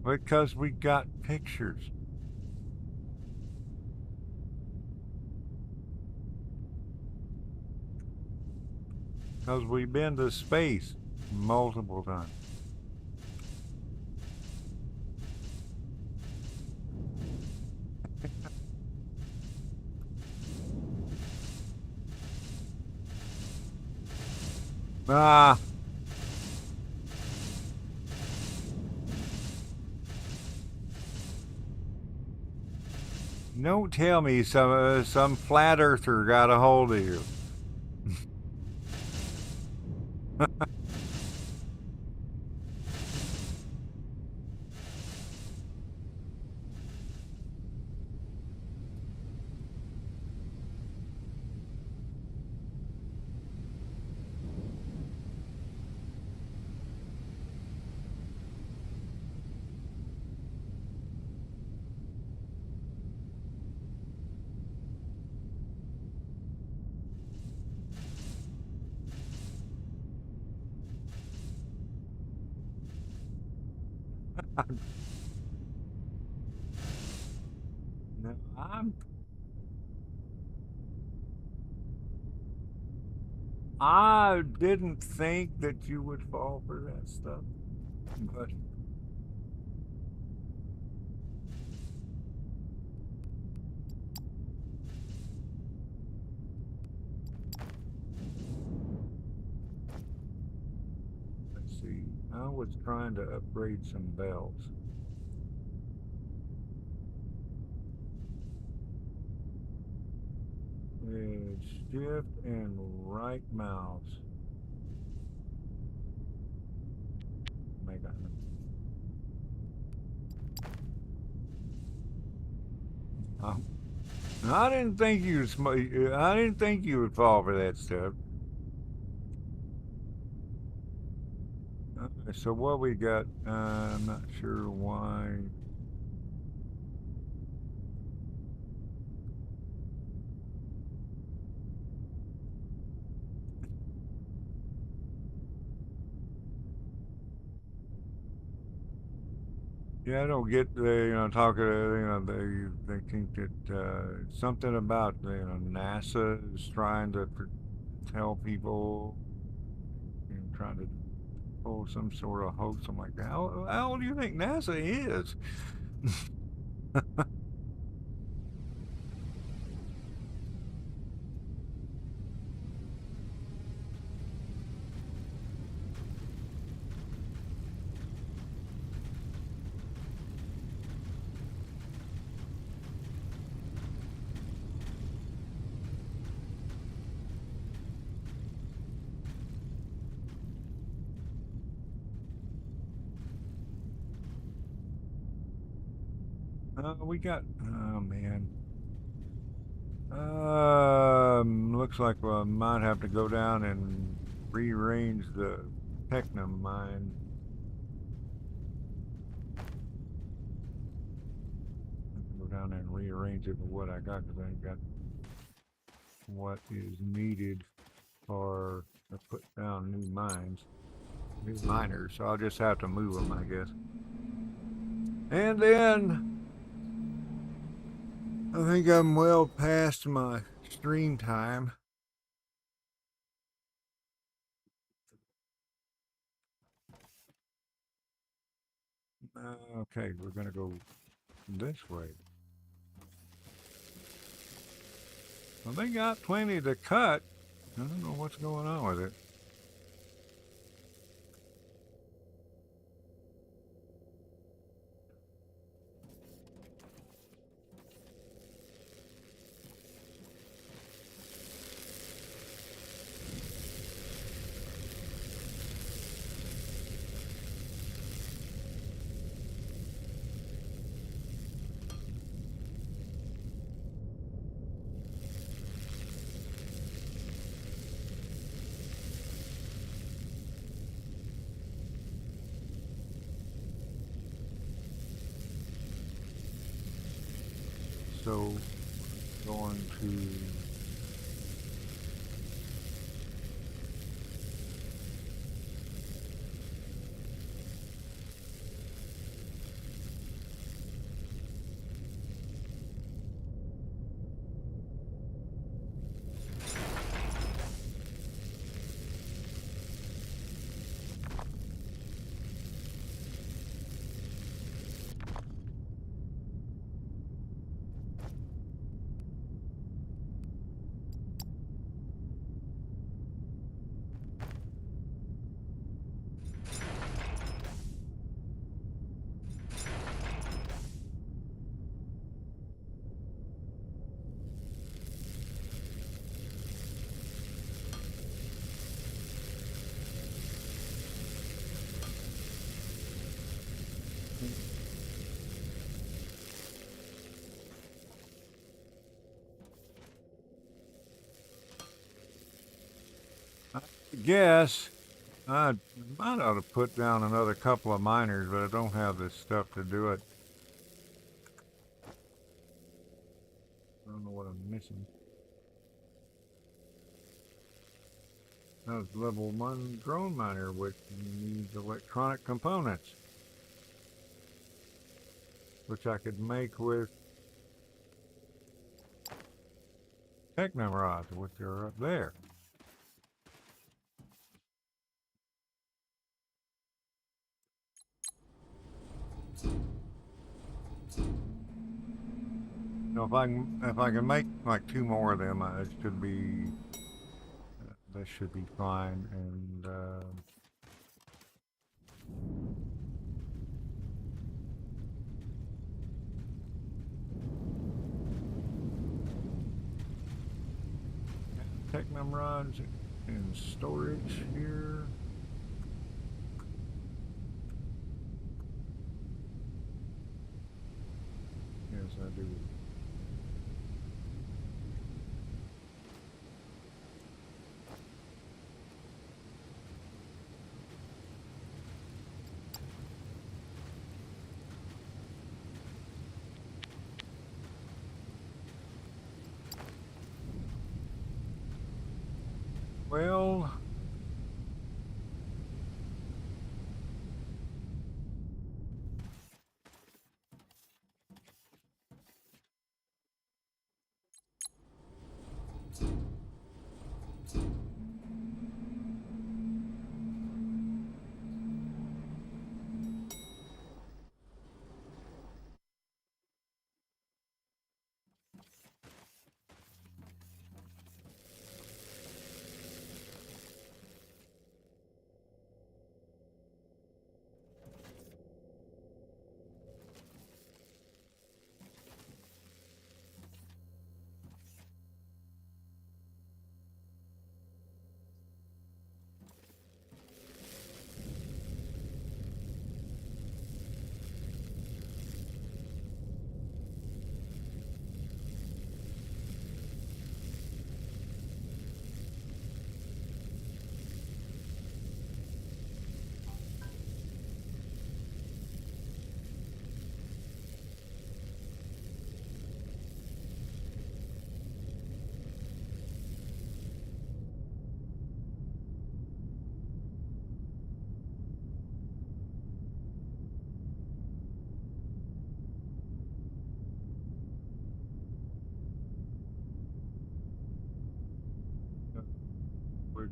Speaker 1: Because we got pictures. Because we've been to space multiple times. Ah. Don't tell me some flat earther got a hold of you. No, I didn't think that you would fall for that stuff, but let's see. I was trying to upgrade some bells. It's shift and right mouse. Make it. I didn't think you. I didn't think you would fall for that stuff. So what we got? I'm not sure why. Yeah, I don't get the talking. They think that something about NASA is trying to tell people trying to pull some sort of hoax. I'm like, how old do you think NASA is? We got, oh man. Looks like we might have to go down and rearrange the Technum mine. I have to go down there and rearrange it with what I got, because I ain't got what is needed for to put down new mines, new miners. So I'll just have to move them, I guess. And then I think I'm well past my stream time. Okay, we're gonna go this way. Well, they got plenty to cut. I don't know what's going on with it. So, going to guess I might ought to put down another couple of miners, but I don't have the stuff to do it. I don't know what I'm missing. That's level 1 drone miner, which needs electronic components, which I could make with Technum rods, which are up there. Now, if I can make like 2 more of them, it should be that should be fine. And Technum rods in storage here. Yes, I do. Well,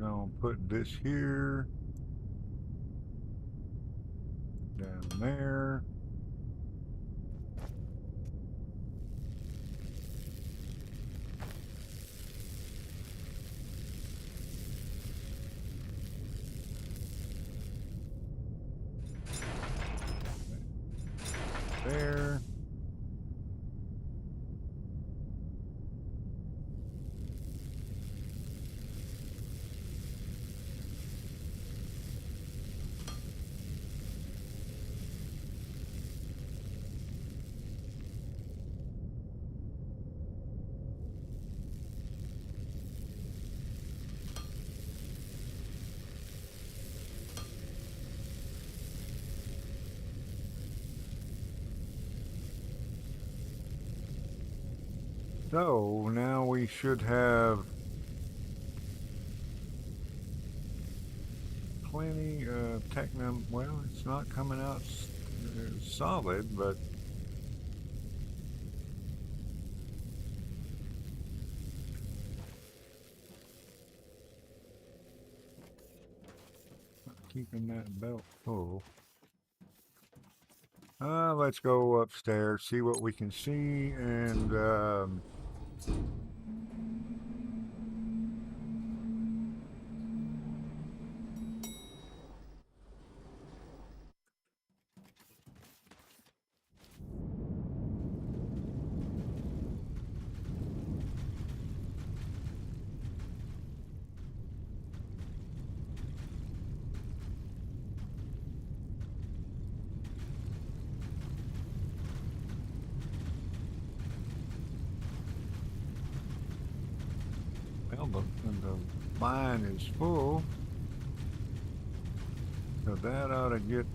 Speaker 1: gonna put this here, down there. There. So now we should have plenty of technum. Well, it's not coming out solid, but keeping that belt full. Let's go upstairs, see what we can see, and well, the line is full, so that ought to get.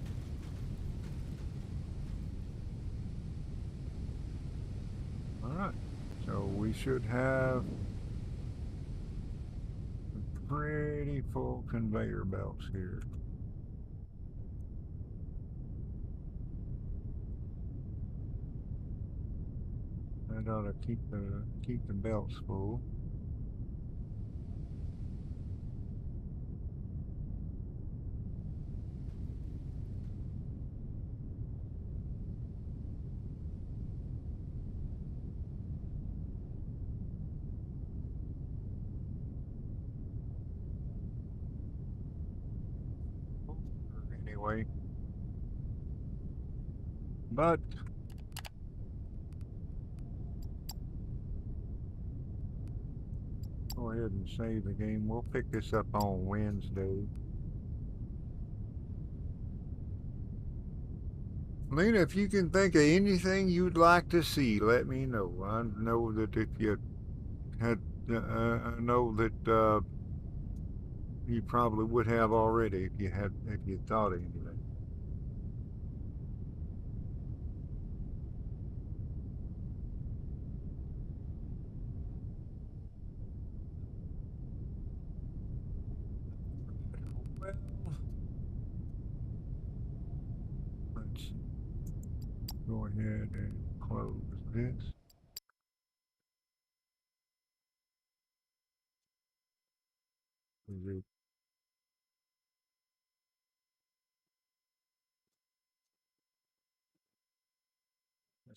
Speaker 1: All right, so we should have pretty full conveyor belts here. That ought to keep the belts full. Anyway, but go ahead and save the game. We'll pick this up on Wednesday. Lena, if you can think of anything you'd like to see, let me know. I know that if you had, I know that you probably would have already if you thought of anything. Well, let's go ahead and close this.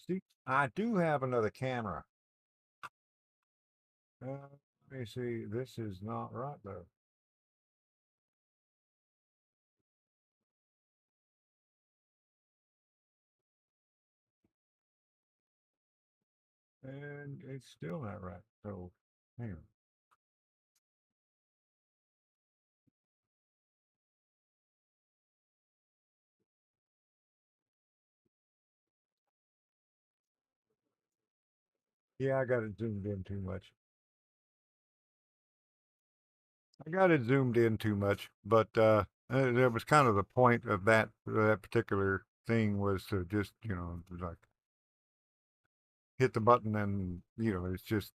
Speaker 1: See, I do have another camera. Let me see. This is not right though. And it's still not right. So, hang on. Yeah, I got it zoomed in too much. I got it zoomed in too much, but that was kind of the point of that particular thing was to just like hit the button and it's just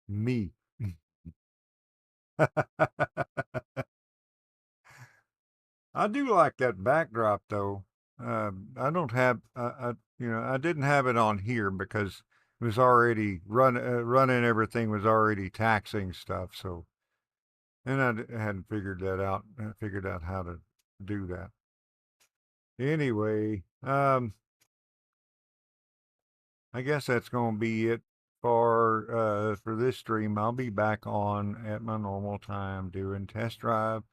Speaker 1: me. I do like that backdrop though. I don't have I didn't have it on here because it was already running everything was already taxing stuff. So And I hadn't figured that out. I figured out how to do that. Anyway, I guess that's going to be it for this stream. I'll be back on at my normal time doing test drive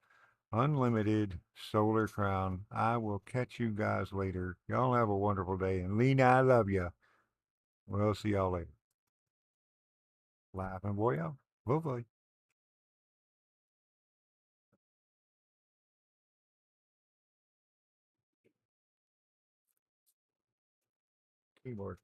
Speaker 1: unlimited solar crown. I will catch you guys later. Y'all have a wonderful day. And Lena, I love you. We'll see y'all later. Live and boy out. Bye. Keyboard.